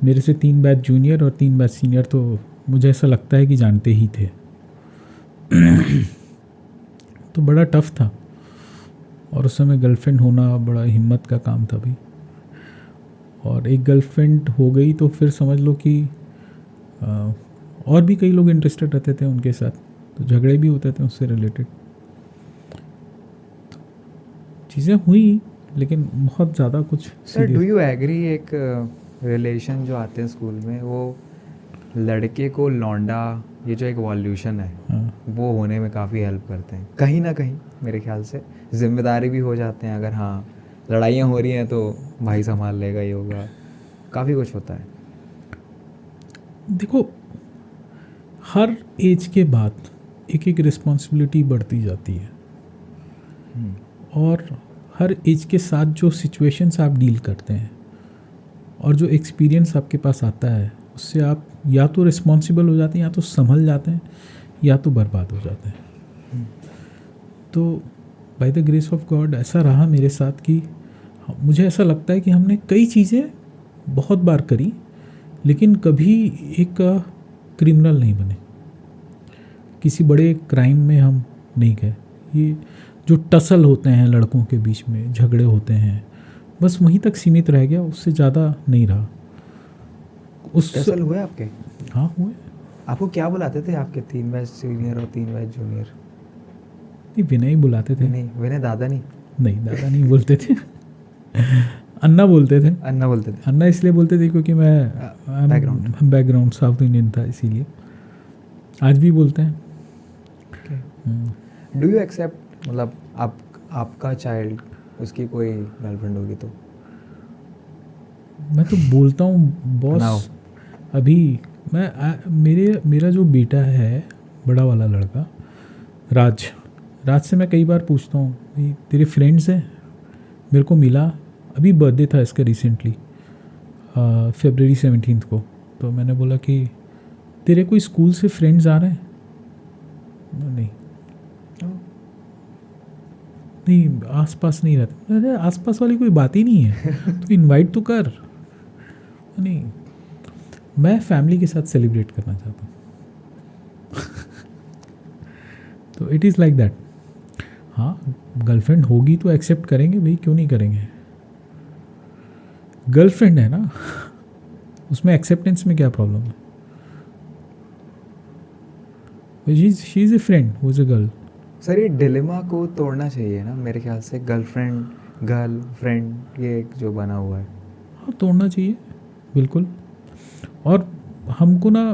[SPEAKER 2] मेरे से 3 बैच जूनियर और 3 बैच सीनियर तो मुझे ऐसा लगता है कि जानते ही थे। तो बड़ा टफ था। और उस समय गर्लफ्रेंड होना बड़ा हिम्मत का काम था भाई। और एक गर्लफ्रेंड हो गई तो फिर समझ लो कि और भी कई लोग इंटरेस्टेड रहते थे उनके साथ, तो झगड़े भी होते थे उससे रिलेटेड। चीज़ें हुई लेकिन बहुत ज़्यादा कुछ।
[SPEAKER 3] सर डू यू एग्री, एक रिलेशन जो आते हैं स्कूल में, वो लड़के को लौंडा, ये जो एक वॉल्यूशन है, वो होने में काफ़ी हेल्प करते हैं कहीं ना कहीं। मेरे ख्याल से जिम्मेदारी भी हो जाते हैं, अगर हाँ लड़ाइयाँ हो रही हैं तो भाई संभाल लेगा, ये होगा, काफ़ी कुछ होता है।
[SPEAKER 2] देखो, हर एज के बाद एक एक रिस्पॉन्सिबिलिटी बढ़ती जाती है। और हर एज के साथ जो सिचुएशंस आप डील करते हैं और जो एक्सपीरियंस आपके पास आता है, उससे आप या तो रिस्पॉन्सिबल हो जाते हैं, या तो संभल जाते हैं, या तो बर्बाद हो जाते हैं। तो by the grace of God ऐसा रहा मेरे साथ कि मुझे ऐसा लगता है कि हमने कई चीज़ें बहुत बार करी, लेकिन कभी एक क्रिमिनल नहीं बने, किसी बड़े क्राइम में हम नहीं गए। ये जो टसल होते हैं लड़कों के बीच में, झगड़े होते हैं, बस वहीं तक सीमित रह गया, उससे ज़्यादा नहीं रहा।
[SPEAKER 3] टसल हुए आपके?
[SPEAKER 2] हाँ हुए।
[SPEAKER 3] आपको क्या बुलाते थे आपके 3 बैच सीनियर और 3 बैच जूनियर?
[SPEAKER 2] नहीं, विनय ही बुलाते थे।
[SPEAKER 3] नहीं, विनय दादा नहीं?
[SPEAKER 2] नहीं, दादा नहीं बोलते थे। अन्ना बोलते थे।
[SPEAKER 3] अन्ना बोलते थे?
[SPEAKER 2] अन्ना इसलिए बोलते थे क्योंकि मैं बैकग्राउंड साउथ इंडियन था, इसीलिए। आज भी बोलते हैं।
[SPEAKER 3] डू यू एक्सेप्ट, मतलब आपका चाइल्ड, उसकी कोई गर्लफ्रेंड होगी तो?
[SPEAKER 2] मैं तो बोलता हूँ बॉस, अभी मेरा जो बेटा है, बड़ा वाला लड़का राज से मैं कई बार पूछता हूँ, भाई तेरे फ्रेंड्स हैं? मेरे को मिला, अभी बर्थडे था इसका रिसेंटली, February 17 को। तो मैंने बोला कि तेरे कोई स्कूल से फ्रेंड्स आ रहे हैं? नहीं, आसपास नहीं रहते। अरे आसपास वाली कोई बात ही नहीं है, तो इनवाइट तो कर। नहीं, मैं फैमिली के साथ सेलिब्रेट करना चाहता हूँ। तो इट इज़ लाइक दैट। हाँ, गर्लफ्रेंड होगी तो एक्सेप्ट करेंगे भाई, क्यों नहीं करेंगे। गर्लफ्रेंड है ना, उसमें एक्सेप्टेंस में क्या प्रॉब्लम है? She is a friend who is a girl.
[SPEAKER 3] Sir ये डिलेमा को तोड़ना चाहिए ना मेरे ख्याल से, गर्ल फ्रेंड ये एक जो बना हुआ है.
[SPEAKER 2] हाँ, तोड़ना चाहिए बिल्कुल. और हमको ना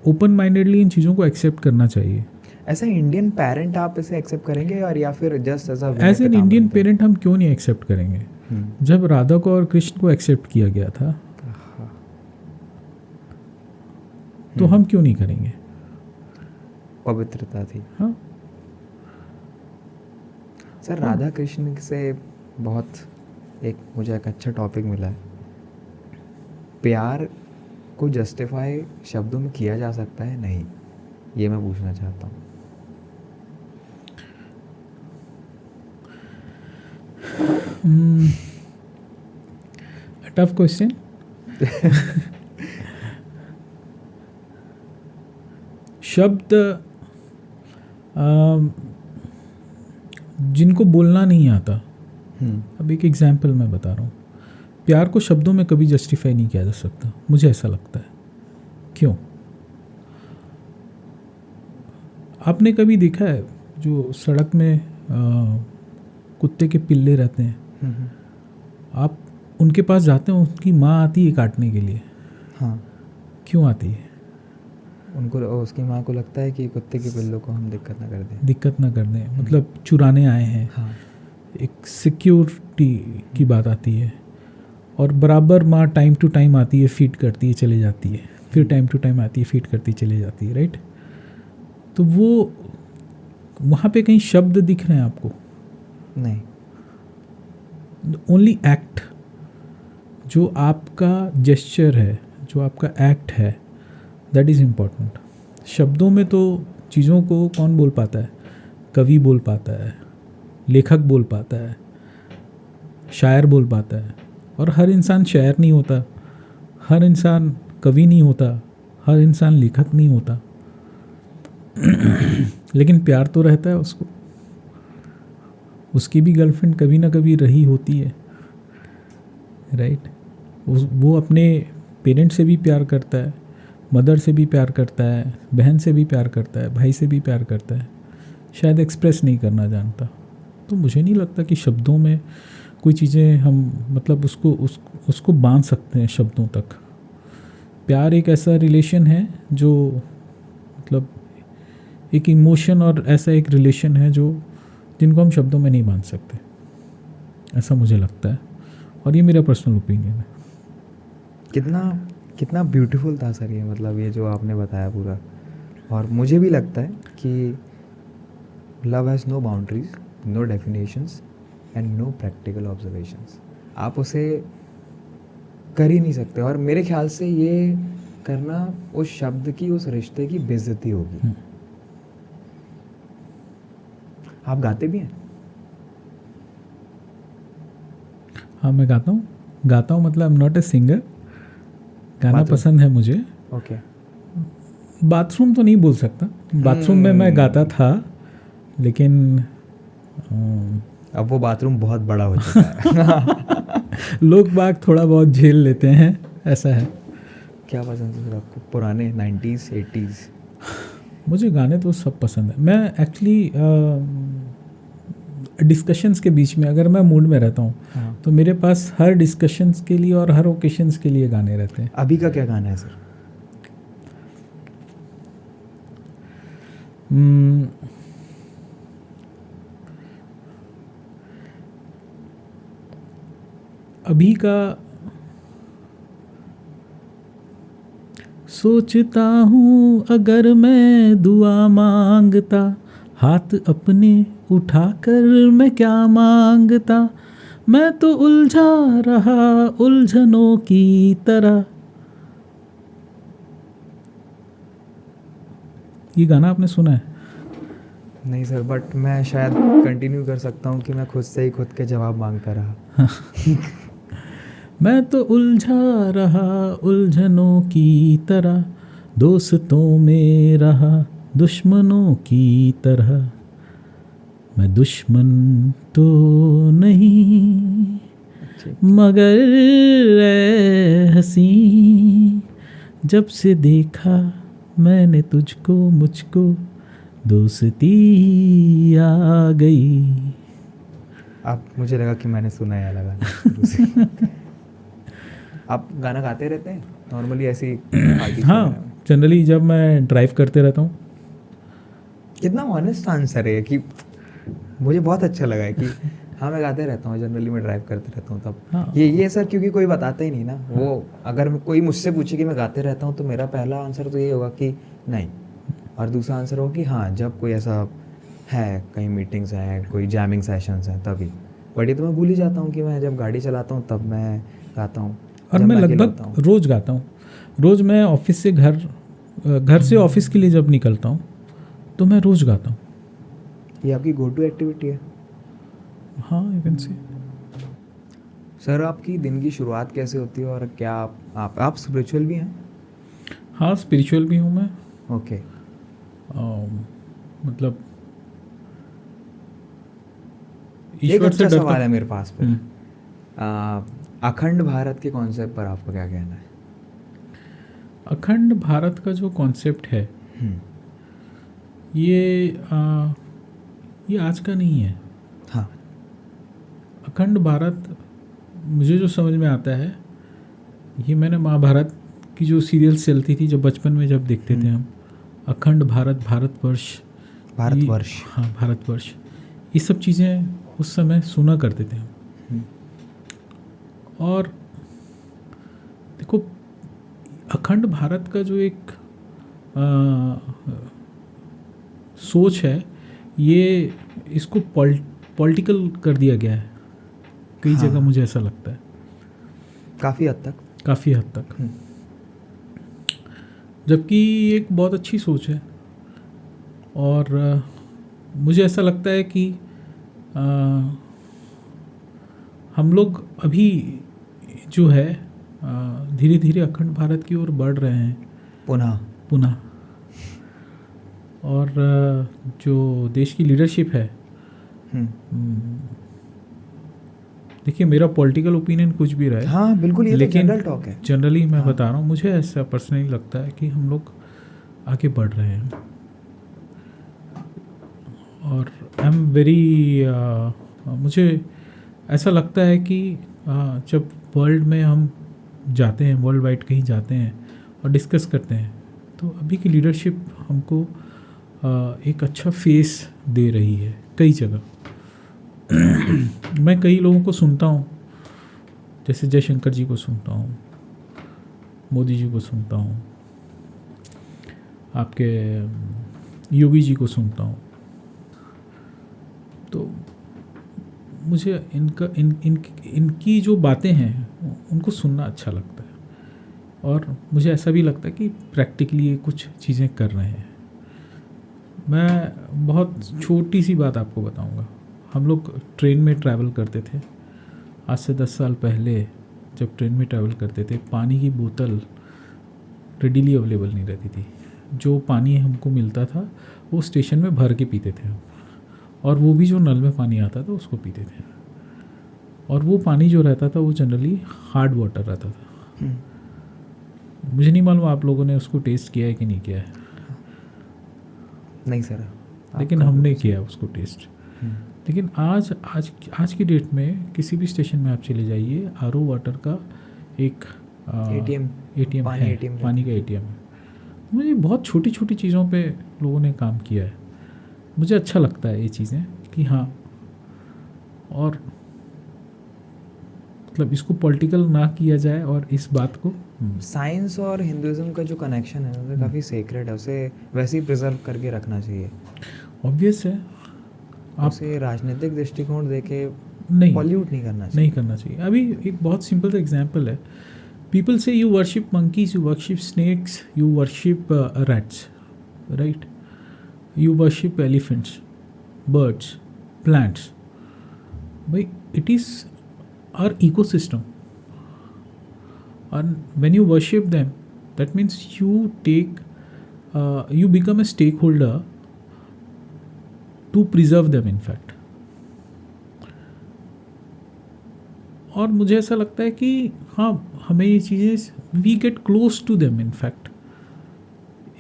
[SPEAKER 2] ओपन माइंडेडली इन चीज़ों को एक्सेप्ट करना चाहिए.
[SPEAKER 3] ऐसा इंडियन पेरेंट आप इसे एक्सेप्ट करेंगे और या फिर just
[SPEAKER 2] as an Indian parent हम क्यों नहीं एक्सेप्ट करेंगे? जब राधा को और कृष्ण को एक्सेप्ट किया गया था तो हम क्यों नहीं करेंगे?
[SPEAKER 3] पवित्रता थी.
[SPEAKER 2] हाँ.
[SPEAKER 3] सर राधा कृष्ण से बहुत मुझे एक अच्छा टॉपिक मिला है. प्यार को जस्टिफाई शब्दों में किया जा सकता है नहीं, ये मैं पूछना चाहता हूँ.
[SPEAKER 2] Tough question. शब्द जिनको बोलना नहीं आता. अब एक एग्जाम्पल मैं बता रहा हूँ. प्यार को शब्दों में कभी जस्टिफाई नहीं किया जा सकता, मुझे ऐसा लगता है. क्यों? आपने कभी देखा है जो सड़क में कुत्ते के पिल्ले रहते हैं, आप उनके पास जाते हैं, उनकी माँ आती है काटने के लिए.
[SPEAKER 3] हाँ.
[SPEAKER 2] क्यों आती है?
[SPEAKER 3] उनको उसकी माँ को लगता है कि कुत्ते के पिल्लों को हम दिक्कत ना कर दें.
[SPEAKER 2] मतलब चुराने आए हैं.
[SPEAKER 3] हाँ.
[SPEAKER 2] एक सिक्योरिटी की बात आती है. और बराबर माँ टाइम टू टाइम आती है, फीड करती है, चले जाती है, फिर टाइम टू टाइम आती है, फीड करती चली जाती है. राइट. तो वो वहाँ पे कहीं शब्द दिख रहे हैं आपको?
[SPEAKER 3] नहीं.
[SPEAKER 2] Only act. जो आपका जेस्चर है, जो आपका एक्ट है, दैट इज़ इम्पॉर्टेंट. शब्दों में तो चीज़ों को कौन बोल पाता है? कवि बोल पाता है, लेखक बोल पाता है, शायर बोल पाता है. और हर इंसान शायर नहीं होता, हर इंसान कवि नहीं होता, हर इंसान लेखक नहीं होता. लेकिन प्यार तो रहता है उसको. उसकी भी गर्लफ्रेंड कभी ना कभी रही होती है. राइट. वो अपने पेरेंट्स से भी प्यार करता है, मदर से भी प्यार करता है, बहन से भी प्यार करता है, भाई से भी प्यार करता है. शायद एक्सप्रेस नहीं करना जानता. तो मुझे नहीं लगता कि शब्दों में कोई चीज़ें हम मतलब उसको बांध सकते हैं शब्दों तक. प्यार एक ऐसा रिलेशन है जो मतलब एक इमोशन और ऐसा एक रिलेशन है जिनको हम शब्दों में नहीं बांध सकते. ऐसा मुझे लगता है और ये मेरा पर्सनल ओपिनियन है.
[SPEAKER 3] कितना ब्यूटीफुल था सर ये, मतलब ये जो आपने बताया पूरा. और मुझे भी लगता है कि love has no boundaries, no definitions and no practical observations. आप उसे कर ही नहीं सकते. और मेरे ख्याल से ये करना उस शब्द की, उस रिश्ते की बेइज्जती होगी. आप गाते भी हैं?
[SPEAKER 2] हाँ, मैं गाता हूँ मतलब आई एम नॉट ए सिंगर. गाना पसंद है मुझे.
[SPEAKER 3] ओके.
[SPEAKER 2] बाथरूम तो नहीं बोल सकता. बाथरूम में मैं गाता था, लेकिन
[SPEAKER 3] अब वो बाथरूम बहुत बड़ा हो चुका है.
[SPEAKER 2] लोग बाग थोड़ा बहुत झेल लेते हैं, ऐसा है.
[SPEAKER 3] क्या पसंद है आपको? पुराने 90s 80s?
[SPEAKER 2] मुझे गाने तो सब पसंद है. मैं एक्चुअली डिस्कशंस के बीच में अगर मैं मूड में रहता हूँ,
[SPEAKER 3] हाँ. तो
[SPEAKER 2] मेरे पास हर डिस्कशंस के लिए और हर ओकेशंस के लिए गाने रहते हैं.
[SPEAKER 3] अभी का क्या गाना है सर?
[SPEAKER 2] अभी का सोचता हूँ अगर मैं दुआ मांगता, हाथ अपने उठाकर मैं क्या मांगता. मैं तो उलझा रहा उलझनों की तरह. ये गाना आपने सुना है?
[SPEAKER 3] नहीं सर, बट मैं शायद कंटिन्यू कर सकता हूँ कि मैं खुद से ही खुद के जवाब मांगता रहा.
[SPEAKER 2] मैं तो उलझा रहा उलझनों की तरह, दोस्तों में रहा दुश्मनों की तरह. मैं दुश्मन तो नहीं, मगर ए हसी जब से देखा मैंने तुझको मुझको दोस्ती आ गई।
[SPEAKER 3] अब मुझे लगा कि मैंने सुना है वाला गाना शुरू से। आप गाना गाते रहते हैं नॉर्मली ऐसी पार्टी?
[SPEAKER 2] हाँ, जनरली जब मैं ड्राइव करते रहता हूँ।
[SPEAKER 3] कितना ऑनेस्ट आंसर है कि मुझे बहुत अच्छा लगा है कि हाँ मैं गाते रहता हूँ, जनरली मैं ड्राइव करते रहता हूँ तब।
[SPEAKER 2] हाँ।
[SPEAKER 3] ये सर क्योंकि कोई बताता ही नहीं ना। वो अगर कोई मुझसे पूछे कि मैं गाते रहता हूँ तो मेरा पहला आंसर तो ये होगा कि नहीं, और दूसरा आंसर होगा कि हाँ जब कोई ऐसा है, कहीं मीटिंग्स हैं, कोई जैमिंग सेशंस हैं तभी। बट ये तो मैं भूल ही जाता हूँ कि मैं जब गाड़ी चलाता हूँ तब मैं गाता हूँ।
[SPEAKER 2] और
[SPEAKER 3] जब
[SPEAKER 2] मैं
[SPEAKER 3] अकेला होता
[SPEAKER 2] लगभग
[SPEAKER 3] हूँ।
[SPEAKER 2] रोज़ गाता हूँ। रोज़ मैं ऑफिस से घर से ऑफिस के लिए जब निकलता हूँ तो मैं रोज़ गाता हूँ।
[SPEAKER 3] ये आपकी गो टू एक्टिविटी है?
[SPEAKER 2] हाँ, यू कैन से।
[SPEAKER 3] सर आपकी दिन की शुरुआत कैसे होती है और क्या आप स्पिरिचुअल भी हैं?
[SPEAKER 2] हाँ, स्पिरिचुअल भी हूँ मैं।
[SPEAKER 3] ओके।
[SPEAKER 2] मतलब
[SPEAKER 3] एक
[SPEAKER 2] ईश्वर से
[SPEAKER 3] अच्छा
[SPEAKER 2] डरता
[SPEAKER 3] सवाल है मेरे पास फिर।
[SPEAKER 2] हूँ।
[SPEAKER 3] अखंड भारत के कॉन्सेप्ट पर आपका क्या कहना है?
[SPEAKER 2] अखंड भारत का जो कॉन्सेप्ट है ये आज का नहीं है।
[SPEAKER 3] हाँ।
[SPEAKER 2] अखंड भारत मुझे जो समझ में आता है, ये मैंने महाभारत की जो सीरियल्स चलती थी जब बचपन में जब देखते थे हम, अखंड भारत, भारतवर्ष, हाँ भारतवर्ष, ये सब चीज़ें उस समय सुना करते थे हम। और देखो, अखंड भारत का जो एक सोच है, ये इसको पॉलिटिकल कर दिया गया है कई
[SPEAKER 3] हाँ।
[SPEAKER 2] जगह, मुझे ऐसा लगता है
[SPEAKER 3] काफ़ी हद तक।
[SPEAKER 2] जबकि एक बहुत अच्छी सोच है। और मुझे ऐसा लगता है कि हम लोग अभी जो है धीरे धीरे अखंड भारत की ओर बढ़ रहे हैं पुनः। और जो देश की लीडरशिप है, देखिए मेरा पॉलिटिकल ओपिनियन कुछ भी रहा है,
[SPEAKER 3] हाँ बिल्कुल, ये
[SPEAKER 2] लेकिन
[SPEAKER 3] जनरल टॉक है।
[SPEAKER 2] जनरली मैं बता रहा हूँ, मुझे ऐसा पर्सनली लगता है कि हम लोग आगे बढ़ रहे हैं। और आई एम वेरी मुझे ऐसा लगता है कि जब वर्ल्ड में हम जाते हैं, वर्ल्ड वाइड कहीं जाते हैं और डिस्कस करते हैं, तो अभी की लीडरशिप हमको एक अच्छा फेस दे रही है कई जगह। मैं कई लोगों को सुनता हूँ, जैसे जयशंकर जी को सुनता हूँ, मोदी जी को सुनता हूँ, आपके योगी जी को सुनता हूँ, तो मुझे इनकी जो बातें हैं उनको सुनना अच्छा लगता है। और मुझे ऐसा भी लगता है कि प्रैक्टिकली ये कुछ चीज़ें कर रहे हैं। मैं बहुत छोटी सी बात आपको बताऊंगा। हम लोग ट्रेन में ट्रैवल करते थे आज से 10 साल पहले। जब ट्रेन में ट्रैवल करते थे, पानी की बोतल रेडीली अवेलेबल नहीं रहती थी। जो पानी हमको मिलता था वो स्टेशन में भर के पीते थे हम, और वो भी जो नल में पानी आता था उसको पीते थे। और वो पानी जो रहता था वो जनरली हार्ड वाटर रहता था। मुझे नहीं मालूम आप लोगों ने उसको टेस्ट किया है कि नहीं किया है।
[SPEAKER 3] नहीं सर,
[SPEAKER 2] लेकिन हमने किया उसको टेस्ट। लेकिन आज की डेट में किसी भी स्टेशन में आप चले जाइए, आरओ वाटर का एक एटीएम है, पानी का एटीएम है। मुझे बहुत छोटी छोटी चीज़ों पे लोगों ने काम किया है। मुझे अच्छा लगता है ये चीज़ें कि हाँ, और मतलब इसको पॉलिटिकल ना किया जाए और इस बात को
[SPEAKER 3] साइंस और हिंदुज़्म का जो कनेक्शन है वो काफ़ी सेक्रेट है, उसे वैसे ही प्रिजर्व करके रखना चाहिए।
[SPEAKER 2] ऑब्वियस है, आप
[SPEAKER 3] उसे राजनीतिक दृष्टिकोण देके
[SPEAKER 2] नहीं
[SPEAKER 3] पॉल्यूट नहीं करना चाहिए।
[SPEAKER 2] अभी एक बहुत सिंपल सा एग्जांपल है। पीपल से you worship monkeys, you worship snakes, you worship rats, right? You worship elephants, birds, plants. It is our ecosystem. And when you worship them, that means you become a stakeholder to preserve them, in fact. और मुझे ऐसा लगता है कि हाँ, हमें ये चीज़ें we get close to them. In fact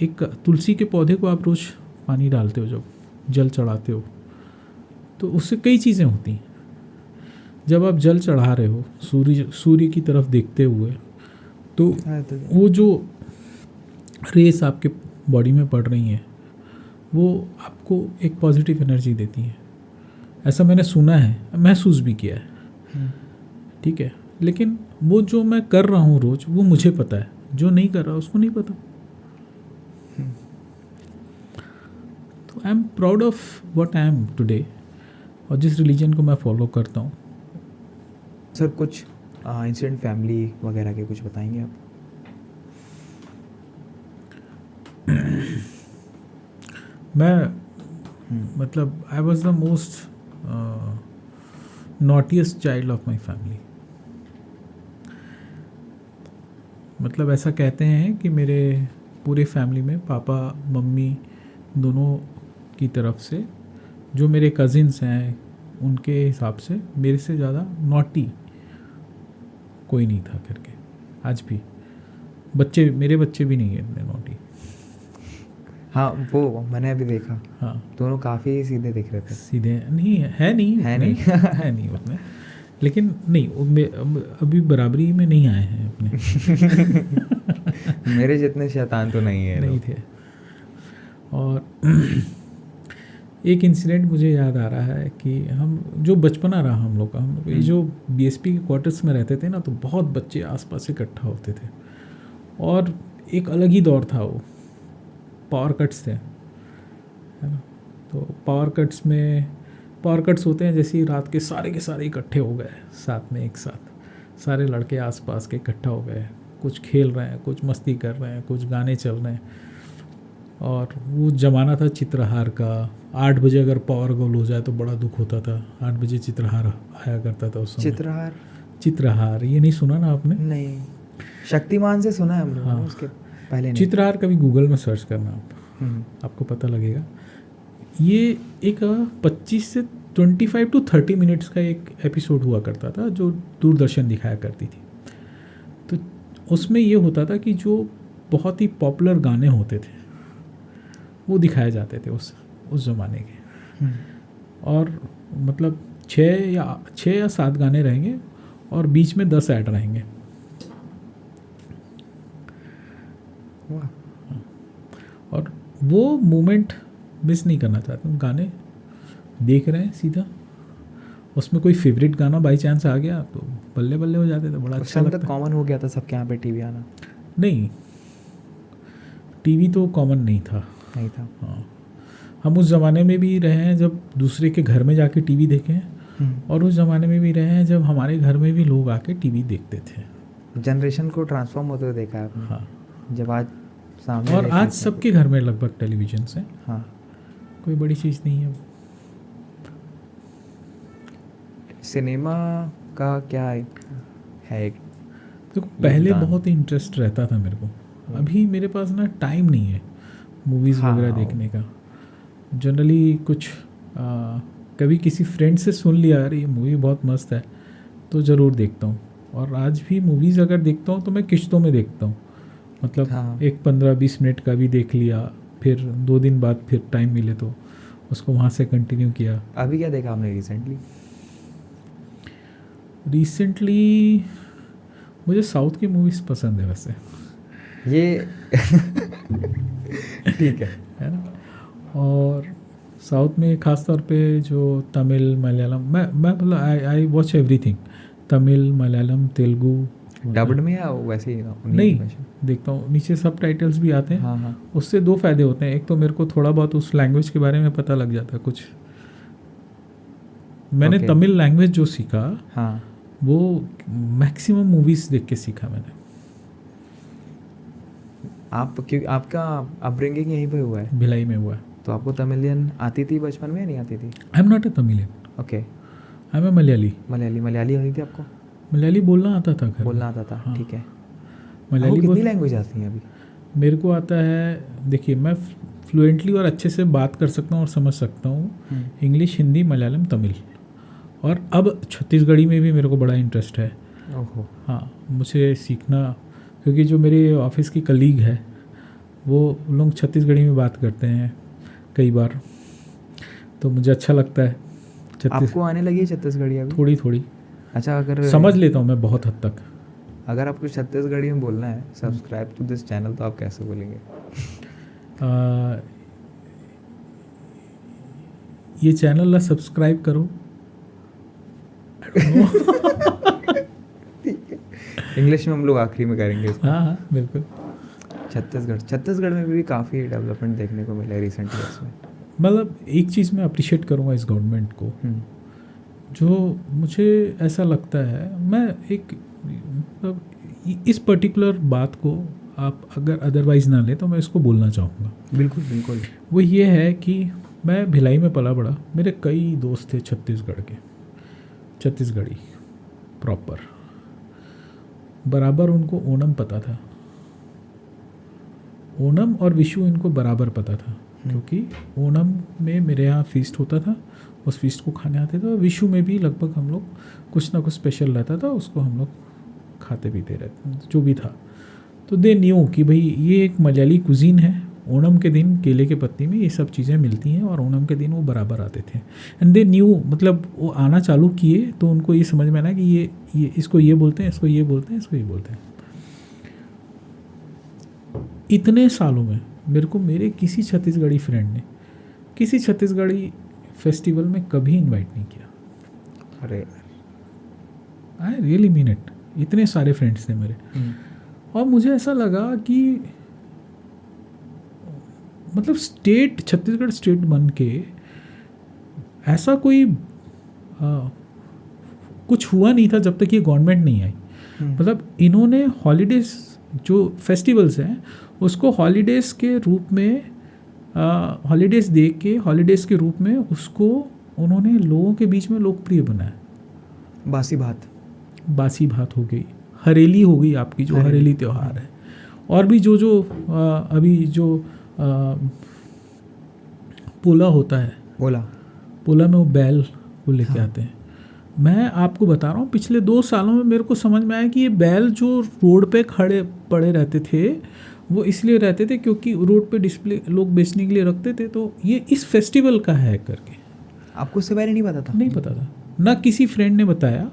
[SPEAKER 2] एक तुलसी के पौधे को आप रोज़ पानी डालते हो, जब जल चढ़ाते हो, तो उससे कई चीज़ें होती हैं। जब आप जल चढ़ा रहे हो सूर्य की तरफ देखते हुए, तो वो जो रेस आपके बॉडी में पड़ रही हैं वो आपको एक पॉजिटिव एनर्जी देती हैं। ऐसा मैंने सुना है, महसूस भी किया है। ठीक है, लेकिन वो जो मैं कर रहा हूँ रोज़, वो मुझे पता है, जो नहीं कर रहा उसको नहीं पता। तो I am proud of what I am today, और जिस रिलीजन को मैं फॉलो करता हूँ।
[SPEAKER 3] सर कुछ इंसिडेंट फैमिली वगैरह के कुछ बताएंगे आप?
[SPEAKER 2] मैं मतलब I was the most naughtiest child of my family. मतलब ऐसा कहते हैं कि मेरे पूरे फैमिली में पापा मम्मी दोनों की तरफ से जो मेरे कज़िन्स हैं, उनके हिसाब से मेरे से ज़्यादा नॉटी कोई नहीं था करके। आज भी मेरे बच्चे भी नहीं हैं इतने नॉटी।
[SPEAKER 3] हाँ, वो मैंने अभी देखा।
[SPEAKER 2] हाँ,
[SPEAKER 3] दोनों काफ़ी सीधे दिख रहे थे।
[SPEAKER 2] सीधे नहीं है नहीं उतने, लेकिन नहीं अभी बराबरी में नहीं आए हैं अपने।
[SPEAKER 3] मेरे जितने शैतान तो नहीं है
[SPEAKER 2] नहीं थे। और एक इंसिडेंट मुझे याद आ रहा है कि हम जो बचपना रहा हम लोग का, हम लोग ये जो बीएसपी के क्वार्टर्स में रहते थे ना, तो बहुत बच्चे आसपास इकट्ठा होते थे और एक अलग ही दौर था। वो पावर कट्स थे, है ना। तो पावर कट्स होते हैं जैसे ही रात के सारे इकट्ठे हो गए साथ में, एक साथ सारे लड़के आसपास के इकट्ठा हो गए, कुछ खेल रहे हैं, कुछ मस्ती कर रहे हैं, कुछ गाने चल रहे हैं। और वो ज़माना था चित्रहार का। 8 बजे अगर पावर गोल हो जाए तो बड़ा दुख होता था। 8 बजे चित्रहार आया करता था उस समय। चित्रहार ये नहीं सुना ना आपने?
[SPEAKER 3] नहीं, शक्तिमान से सुना है हम लोगों ने,
[SPEAKER 2] हाँ,
[SPEAKER 3] उसके पहले नहीं।
[SPEAKER 2] चित्रहार कभी गूगल में सर्च करना आप, आपको पता लगेगा। ये एक 25 से 25 to 30 मिनट्स का एक एपिसोड हुआ करता था जो दूरदर्शन दिखाया करती थी। तो उसमें ये होता था कि जो बहुत ही पॉपुलर गाने होते थे वो दिखाए जाते थे उस ज़माने के। और मतलब 6 या 7 गाने रहेंगे और बीच में 10 ऐड रहेंगे। और वो मोमेंट मिस नहीं करना चाहते। गाने देख रहे हैं सीधा, उसमें कोई फेवरेट गाना बाई चांस आ गया तो बल्ले बल्ले हो जाते थे, बड़ा अच्छा लगता।
[SPEAKER 3] कॉमन हो गया था सबके यहाँ पे टीवी आना? नहीं,
[SPEAKER 2] टीवी तो कॉमन नहीं था। हाँ, हम उस ज़माने में भी रहे हैं जब दूसरे के घर में जाके टीवी देखे हैं, और उस ज़माने में भी रहे हैं जब हमारे घर में भी लोग आके टीवी देखते थे।
[SPEAKER 3] जनरेशन को ट्रांसफॉर्म होते हुए देखा है आपने?
[SPEAKER 2] हाँ,
[SPEAKER 3] जब आज सामने,
[SPEAKER 2] और आज सबके घर में लगभग टेलीविजन से।
[SPEAKER 3] हाँ,
[SPEAKER 2] कोई बड़ी चीज़ नहीं है।
[SPEAKER 3] सिनेमा का क्या है?
[SPEAKER 2] तो पहले बहुत ही इंटरेस्ट रहता था मेरे को। अभी मेरे पास ना टाइम नहीं है मूवीज़ वगैरह देखने का। जनरली कुछ कभी किसी फ्रेंड से सुन लिया, अरे ये मूवी बहुत मस्त है, तो ज़रूर देखता हूँ। और आज भी मूवीज़ अगर देखता हूँ तो मैं किश्तों में देखता हूँ। मतलब एक 15-20 मिनट का भी देख लिया, फिर 2 दिन बाद फिर टाइम मिले तो उसको वहाँ से कंटिन्यू किया।
[SPEAKER 3] अभी क्या देखा आपने
[SPEAKER 2] रिसेंटली? मुझे साउथ की मूवीज़ पसंद है वैसे।
[SPEAKER 3] ये ठीक है
[SPEAKER 2] ना। और साउथ में ख़ास तौर पे जो तमिल मलयालम, मैं मतलब I watch everything. Tamil Malayalam Telugu.
[SPEAKER 3] Dubbed में या वैसे ही?
[SPEAKER 2] नहीं, देखता हूँ, नीचे सब टाइटल्स भी आते हैं।
[SPEAKER 3] हाँ।
[SPEAKER 2] उससे 2 फ़ायदे होते हैं। एक तो मेरे को थोड़ा बहुत उस लैंग्वेज के बारे में पता लग जाता है कुछ। मैंने तमिल लैंग्वेज जो सीखा,
[SPEAKER 3] हाँ,
[SPEAKER 2] वो मैक्सिमम मूवीज़ देख के सीखा मैंने।
[SPEAKER 3] आपका अपब्रिंगिंग यहीं पे हुआ है?
[SPEAKER 2] भिलाई में हुआ है।
[SPEAKER 3] तो आपको तमिलियन आती थी बचपन में या नहीं आती थी?
[SPEAKER 2] I am not a Tamilian.
[SPEAKER 3] Okay.
[SPEAKER 2] I am a Malayali.
[SPEAKER 3] Malayali आती थी आपको?
[SPEAKER 2] मलयाली बोलना आता था घर।
[SPEAKER 3] बोलना आता था,
[SPEAKER 2] हाँ।
[SPEAKER 3] ठीक है।
[SPEAKER 2] मलयाली
[SPEAKER 3] कितनी लैंग्वेज आती है अभी?
[SPEAKER 2] मेरे को आता है, देखिए, मैं फ्लुएंटली और अच्छे से बात कर सकता हूँ और समझ सकता हूँ इंग्लिश, हिंदी, मलयालम, तमिल। और अब छत्तीसगढ़ी में भी मेरे को बड़ा इंटरेस्ट है।
[SPEAKER 3] ओहो।
[SPEAKER 2] हाँ, मुझे सीखना, क्योंकि जो मेरे ऑफिस की कलीग है वो लोग छत्तीसगढ़ी में बात करते हैं कई बार, तो मुझे अच्छा लगता है।
[SPEAKER 3] आपको आने लगी है छत्तीसगढ़ी अभी?
[SPEAKER 2] थोड़ी थोड़ी
[SPEAKER 3] अच्छा, अगर
[SPEAKER 2] समझ लेता हूँ मैं बहुत हद तक।
[SPEAKER 3] अगर आपको छत्तीसगढ़ी में बोलना है सब्सक्राइब टू दिस चैनल, तो आप कैसे बोलेंगे?
[SPEAKER 2] ये चैनल ला सब्सक्राइब करो।
[SPEAKER 3] इंग्लिश में हम लोग आखिरी में करेंगे इसको।
[SPEAKER 2] हाँ हाँ बिल्कुल।
[SPEAKER 3] छत्तीसगढ़ में भी काफ़ी डेवलपमेंट देखने को मिला है रिसेंट ईयर्स में।
[SPEAKER 2] मतलब एक चीज़ मैं अप्रिशिएट करूँगा इस गवर्नमेंट को, जो मुझे ऐसा लगता है, मैं एक मतलब इस पर्टिकुलर बात को आप अगर अदरवाइज़ ना ले तो मैं इसको बोलना चाहूँगा।
[SPEAKER 3] बिल्कुल बिल्कुल।
[SPEAKER 2] वो ये है कि मैं भिलाई में पला बड़ा, मेरे कई दोस्त थे छत्तीसगढ़ के, छत्तीसगढ़ी प्रॉपर, बराबर उनको ओणम पता था। ओणम और विशु इनको बराबर पता था, क्योंकि ओणम में मेरे यहाँ फीस्ट होता था, उस फीस्ट को खाने आते थे, और विशु में भी लगभग हम लोग कुछ ना कुछ स्पेशल रहता था, उसको हम लोग खाते पीते रहते, जो भी था। तो दे न्यू कि भाई ये एक मलयाली कुजीन है, ओणम के दिन केले के पत्ती में ये सब चीज़ें मिलती हैं, और ओणम के दिन वो बराबर आते थे। एंड दे न्यू, मतलब वो आना चालू किए तो उनको ये समझ में आना कि ये इसको ये बोलते हैं, इसको ये बोलते हैं, इसको ये बोलते हैं। इतने सालों में मेरे को मेरे किसी छत्तीसगढ़ी फ्रेंड ने किसी छत्तीसगढ़ी फेस्टिवल में कभी इनवाइट नहीं किया।
[SPEAKER 3] अरे
[SPEAKER 2] आई रियली मीन इट। इतने सारे फ्रेंड्स थे मेरे, और मुझे ऐसा लगा कि मतलब स्टेट, छत्तीसगढ़ स्टेट बन के ऐसा कोई कुछ हुआ नहीं था जब तक ये गवर्नमेंट नहीं आई। मतलब इन्होंने हॉलीडेज, जो फेस्टिवल्स हैं उसको हॉलीडेज़ के रूप में, हॉलीडेज़ दे के हॉलीडेज़ के रूप में उसको उन्होंने लोगों के बीच में लोकप्रिय बनाया। बासी भात हो गई, हरेली हो गई आपकी, जो हरेली त्यौहार है, और भी जो अभी जो पोला होता है, पोला में वो बैल को लेके आते हैं। मैं आपको बता रहा हूँ, पिछले 2 सालों में मेरे को समझ में आया कि ये बैल जो रोड पे खड़े पड़े रहते थे, वो इसलिए रहते थे क्योंकि रोड पे डिस्प्ले लोग बेचने के लिए रखते थे, तो ये इस फेस्टिवल का है करके।
[SPEAKER 3] आपको इससे पहले नहीं पता था?
[SPEAKER 2] नहीं पता था, ना किसी फ्रेंड ने बताया,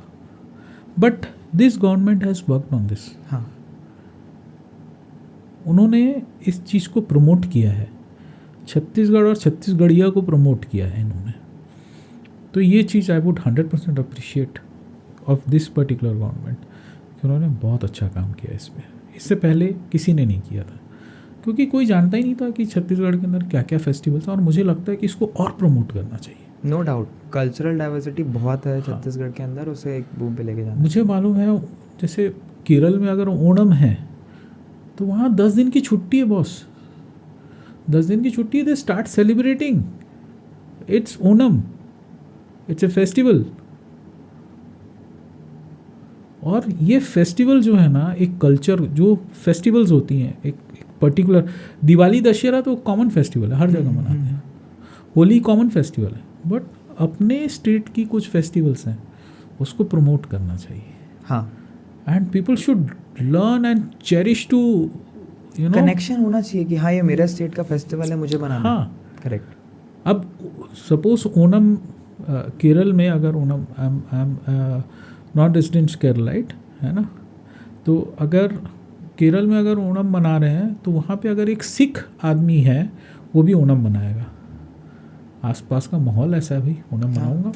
[SPEAKER 2] but this government has worked on this.
[SPEAKER 3] हाँ,
[SPEAKER 2] उन्होंने इस चीज़ को प्रमोट किया है, छत्तीसगढ़ और छत्तीसगढ़िया को प्रमोट किया है इन्होंने। तो ये चीज़ I would 100% appreciate of this particular government, कि उन्होंने बहुत अच्छा काम किया इस पर। इससे पहले किसी ने नहीं किया था, क्योंकि कोई जानता ही नहीं था कि छत्तीसगढ़ के अंदर क्या क्या फेस्टिवल्स हैं, और मुझे लगता है कि इसको और प्रमोट करना चाहिए।
[SPEAKER 3] नो डाउट, कल्चरल डाइवर्सिटी बहुत है छत्तीसगढ़ के अंदर, उसे एक बूम पे लेके जाना।
[SPEAKER 2] मुझे मालूम है, जैसे केरल में अगर ओणम है तो वहाँ 10 दिन की छुट्टी है बॉस, 10 दिन की छुट्टी है। They start celebrating, it's Onam, it's a festival. और ये फेस्टिवल जो है ना, एक कल्चर, जो फेस्टिवल्स होती हैं एक पर्टिकुलर, दिवाली दशहरा तो कॉमन फेस्टिवल है, हर जगह मनाते हैं। होली कॉमन फेस्टिवल है, बट अपने स्टेट की कुछ फेस्टिवल्स हैं उसको प्रमोट करना चाहिए।
[SPEAKER 3] हाँ,
[SPEAKER 2] and people should learn and cherish too, you know,
[SPEAKER 3] connection होना चाहिए कि हाँ ये मेरा स्टेट का फेस्टिवल है, मुझे मनाना।
[SPEAKER 2] हाँ,
[SPEAKER 3] करेक्ट।
[SPEAKER 2] अब सपोज ओणम केरल में, अगर ओणम, आई एम नॉट रेजिडेंट केरलाइट, है ना, तो अगर केरल में अगर ओणम मना रहे हैं तो वहाँ पे अगर एक सिख आदमी है वो भी ओणम मनाएगा। आसपास का माहौल ऐसा है, भाई ओणम मनाऊंगा,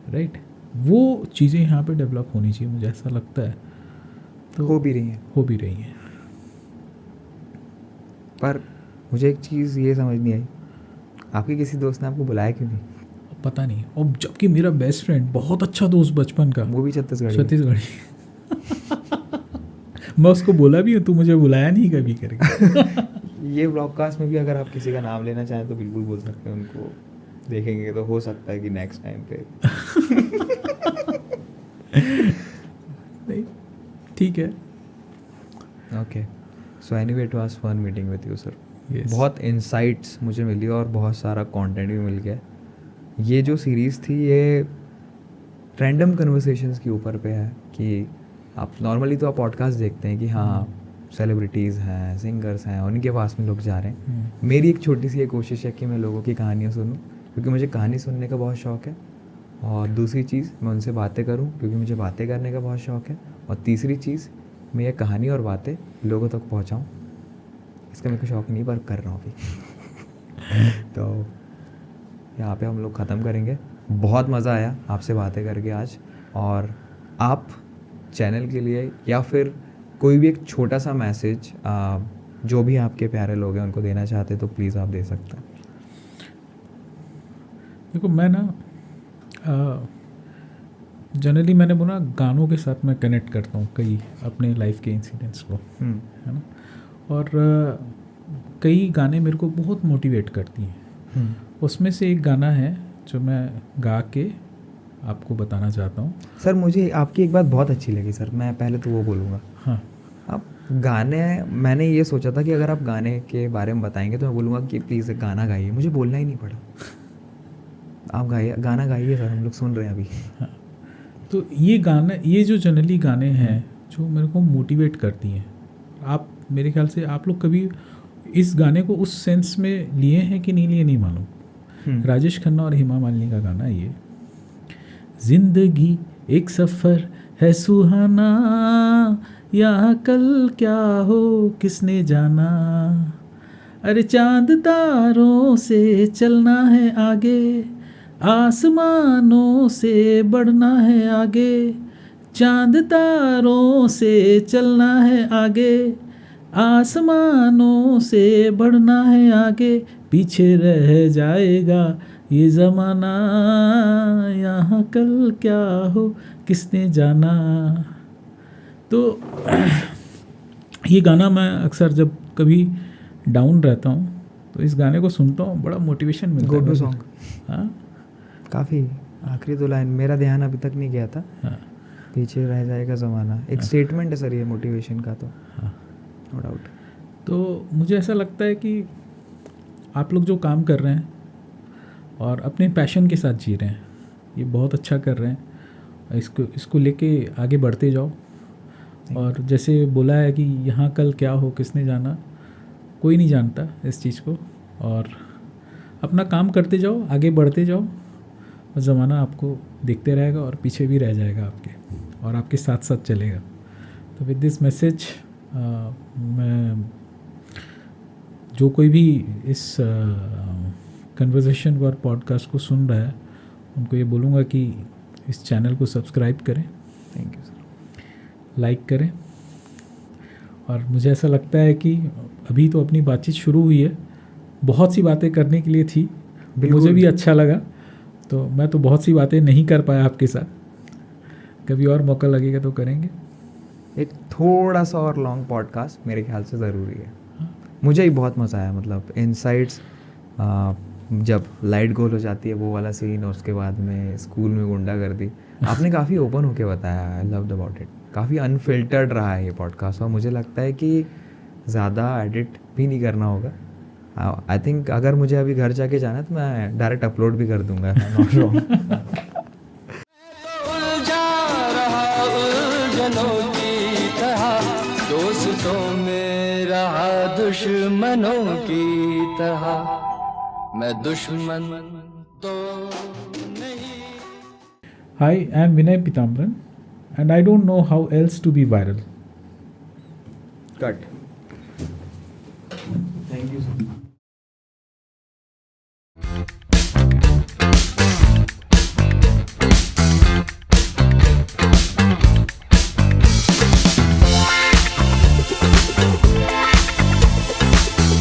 [SPEAKER 2] राइट। वो चीज़ें यहाँ पे डेवलप होनी चाहिए, मुझे ऐसा लगता है। तो
[SPEAKER 3] हो भी रही हैं। पर मुझे एक चीज़ ये समझ नहीं आई, आपके किसी दोस्त ने आपको बुलाया क्यों नहीं?
[SPEAKER 2] पता नहीं। और जबकि मेरा बेस्ट फ्रेंड, बहुत अच्छा दोस्त बचपन का,
[SPEAKER 3] वो भी छत्तीसगढ़ी।
[SPEAKER 2] मैं उसको बोला भी हूँ, तू मुझे बुलाया नहीं कभी करके।
[SPEAKER 3] ये ब्रॉडकास्ट में भी अगर आप किसी का नाम लेना चाहें तो बिल्कुल बोल सकते हैं, उनको देखेंगे तो हो सकता है कि नेक्स्ट टाइम पे।
[SPEAKER 2] नहीं, ठीक है।
[SPEAKER 3] Okay, so anyway it was fun meeting with you sir.
[SPEAKER 2] Yes.
[SPEAKER 3] बहुत इंसाइट्स मुझे मिली और बहुत सारा कंटेंट भी मिल गया। ये जो सीरीज़ थी ये रैंडम कन्वर्सेशंस के ऊपर पे है कि आप नॉर्मली तो आप पॉडकास्ट देखते हैं कि हाँ सेलिब्रिटीज़ हैं, सिंगर्स हैं, उनके पास में लोग जा रहे हैं। मेरी एक छोटी सी ये कोशिश है कि मैं लोगों की कहानियाँ सुनूं, क्योंकि मुझे कहानी सुनने का बहुत शौक़ है। और दूसरी चीज़, मैं उनसे बातें करूं, क्योंकि मुझे बातें करने का बहुत शौक़ है। और तीसरी चीज़, मैं ये कहानी और बातें लोगों तक पहुंचाऊं, इसका मेरे को शौक़ नहीं, पर कर रहा हूँ अभी। तो यहाँ पे हम लोग ख़त्म करेंगे। बहुत मज़ा आया आपसे बातें करके आज। और आप चैनल के लिए या फिर कोई भी एक छोटा सा मैसेज जो भी आपके प्यारे लोग हैं उनको देना चाहते तो प्लीज़ आप दे सकते हैं।
[SPEAKER 2] देखो, मैं ना जनरली मैंने बोला गानों के साथ मैं कनेक्ट करता हूँ कई अपने लाइफ के इंसिडेंट्स को, है ना। और कई गाने मेरे को बहुत मोटिवेट करती हैं। उसमें से एक गाना है जो मैं गा के आपको बताना चाहता हूँ।
[SPEAKER 3] सर, मुझे आपकी एक बात बहुत अच्छी लगी सर, मैं पहले तो वो बोलूँगा।
[SPEAKER 2] हाँ,
[SPEAKER 3] आप गाने, मैंने ये सोचा था कि अगर आप गाने के बारे में बताएंगे तो मैं बोलूँगा कि प्लीज़ एक गाना गाइए। मुझे बोलना ही नहीं पड़ा, आप गाइए, गाना गाइए सर, हम लोग सुन रहे हैं अभी।
[SPEAKER 2] हाँ। तो ये गाना, ये जो जनरली गाने हैं जो मेरे को मोटिवेट करती हैं, आप मेरे ख्याल से आप लोग कभी इस गाने को उस सेंस में लिए हैं कि नहीं लिए नहीं मालूम। राजेश खन्ना और हेमा मालिनी का गाना है ये। जिंदगी एक सफ़र है सुहाना, यहाँ कल क्या हो किसने जाना, अरे चांद तारों से चलना है आगे, आसमानों से बढ़ना है आगे, चांद तारों से चलना है आगे, आसमानों से बढ़ना है आगे, पीछे रह जाएगा ये ज़माना, यहाँ कल क्या हो किसने जाना। तो ये गाना मैं अक्सर जब कभी डाउन रहता हूँ तो इस गाने को सुनता हूँ, बड़ा मोटिवेशन मिलता है।
[SPEAKER 3] Go to song.
[SPEAKER 2] हाँ,
[SPEAKER 3] काफ़ी आखिरी दो लाइन मेरा ध्यान अभी तक नहीं गया था।
[SPEAKER 2] हाँ,
[SPEAKER 3] पीछे रह जाएगा ज़माना, एक स्टेटमेंट है सर ये मोटिवेशन का। तो
[SPEAKER 2] हाँ,
[SPEAKER 3] नो डाउट।
[SPEAKER 2] तो मुझे ऐसा लगता है कि आप लोग जो काम कर रहे हैं और अपने पैशन के साथ जी रहे हैं, ये बहुत अच्छा कर रहे हैं। इसको लेके आगे बढ़ते जाओ। और जैसे बोला है कि यहाँ कल क्या हो किसने जाना, कोई नहीं जानता इस चीज़ को। और अपना काम करते जाओ, आगे बढ़ते जाओ, और ज़माना आपको देखते रहेगा और पीछे भी रह जाएगा आपके, और आपके साथ साथ चलेगा। तो विद दिस मैसेज मैं जो कोई भी इस कन्वर्सेशन को और पॉडकास्ट को सुन रहा है उनको ये बोलूँगा कि इस चैनल को सब्सक्राइब करें,
[SPEAKER 3] थैंक यू सर,
[SPEAKER 2] लाइक करें। और मुझे ऐसा लगता है कि अभी तो अपनी बातचीत शुरू हुई है, बहुत सी बातें करने के लिए थी, मुझे भी अच्छा लगा। तो मैं तो बहुत सी बातें नहीं कर पाया आपके साथ, कभी और मौका लगेगा तो करेंगे।
[SPEAKER 3] एक थोड़ा सा और लॉन्ग पॉडकास्ट मेरे ख्याल से ज़रूरी है। मुझे ही बहुत मज़ा आया, मतलब इनसाइट्स, जब लाइट गोल हो जाती है वो वाला सीन, और उसके बाद में स्कूल में गुंडागर्दी, आपने काफ़ी ओपन होके बताया। I loved about it. काफ़ी अनफिल्टर्ड रहा है ये पॉडकास्ट, और मुझे लगता है कि ज़्यादा एडिट भी नहीं करना होगा। आई थिंक अगर मुझे अभी घर जाके जाना है तो मैं डायरेक्ट अपलोड भी कर दूंगा।
[SPEAKER 4] दोस्तों में रहा दुश्मनों की तरह, मैं दुश्मन तो नहीं।
[SPEAKER 2] Hi, I am Vinay Pitambran and I don't know how else to be viral.
[SPEAKER 3] Cut. Thank you sir.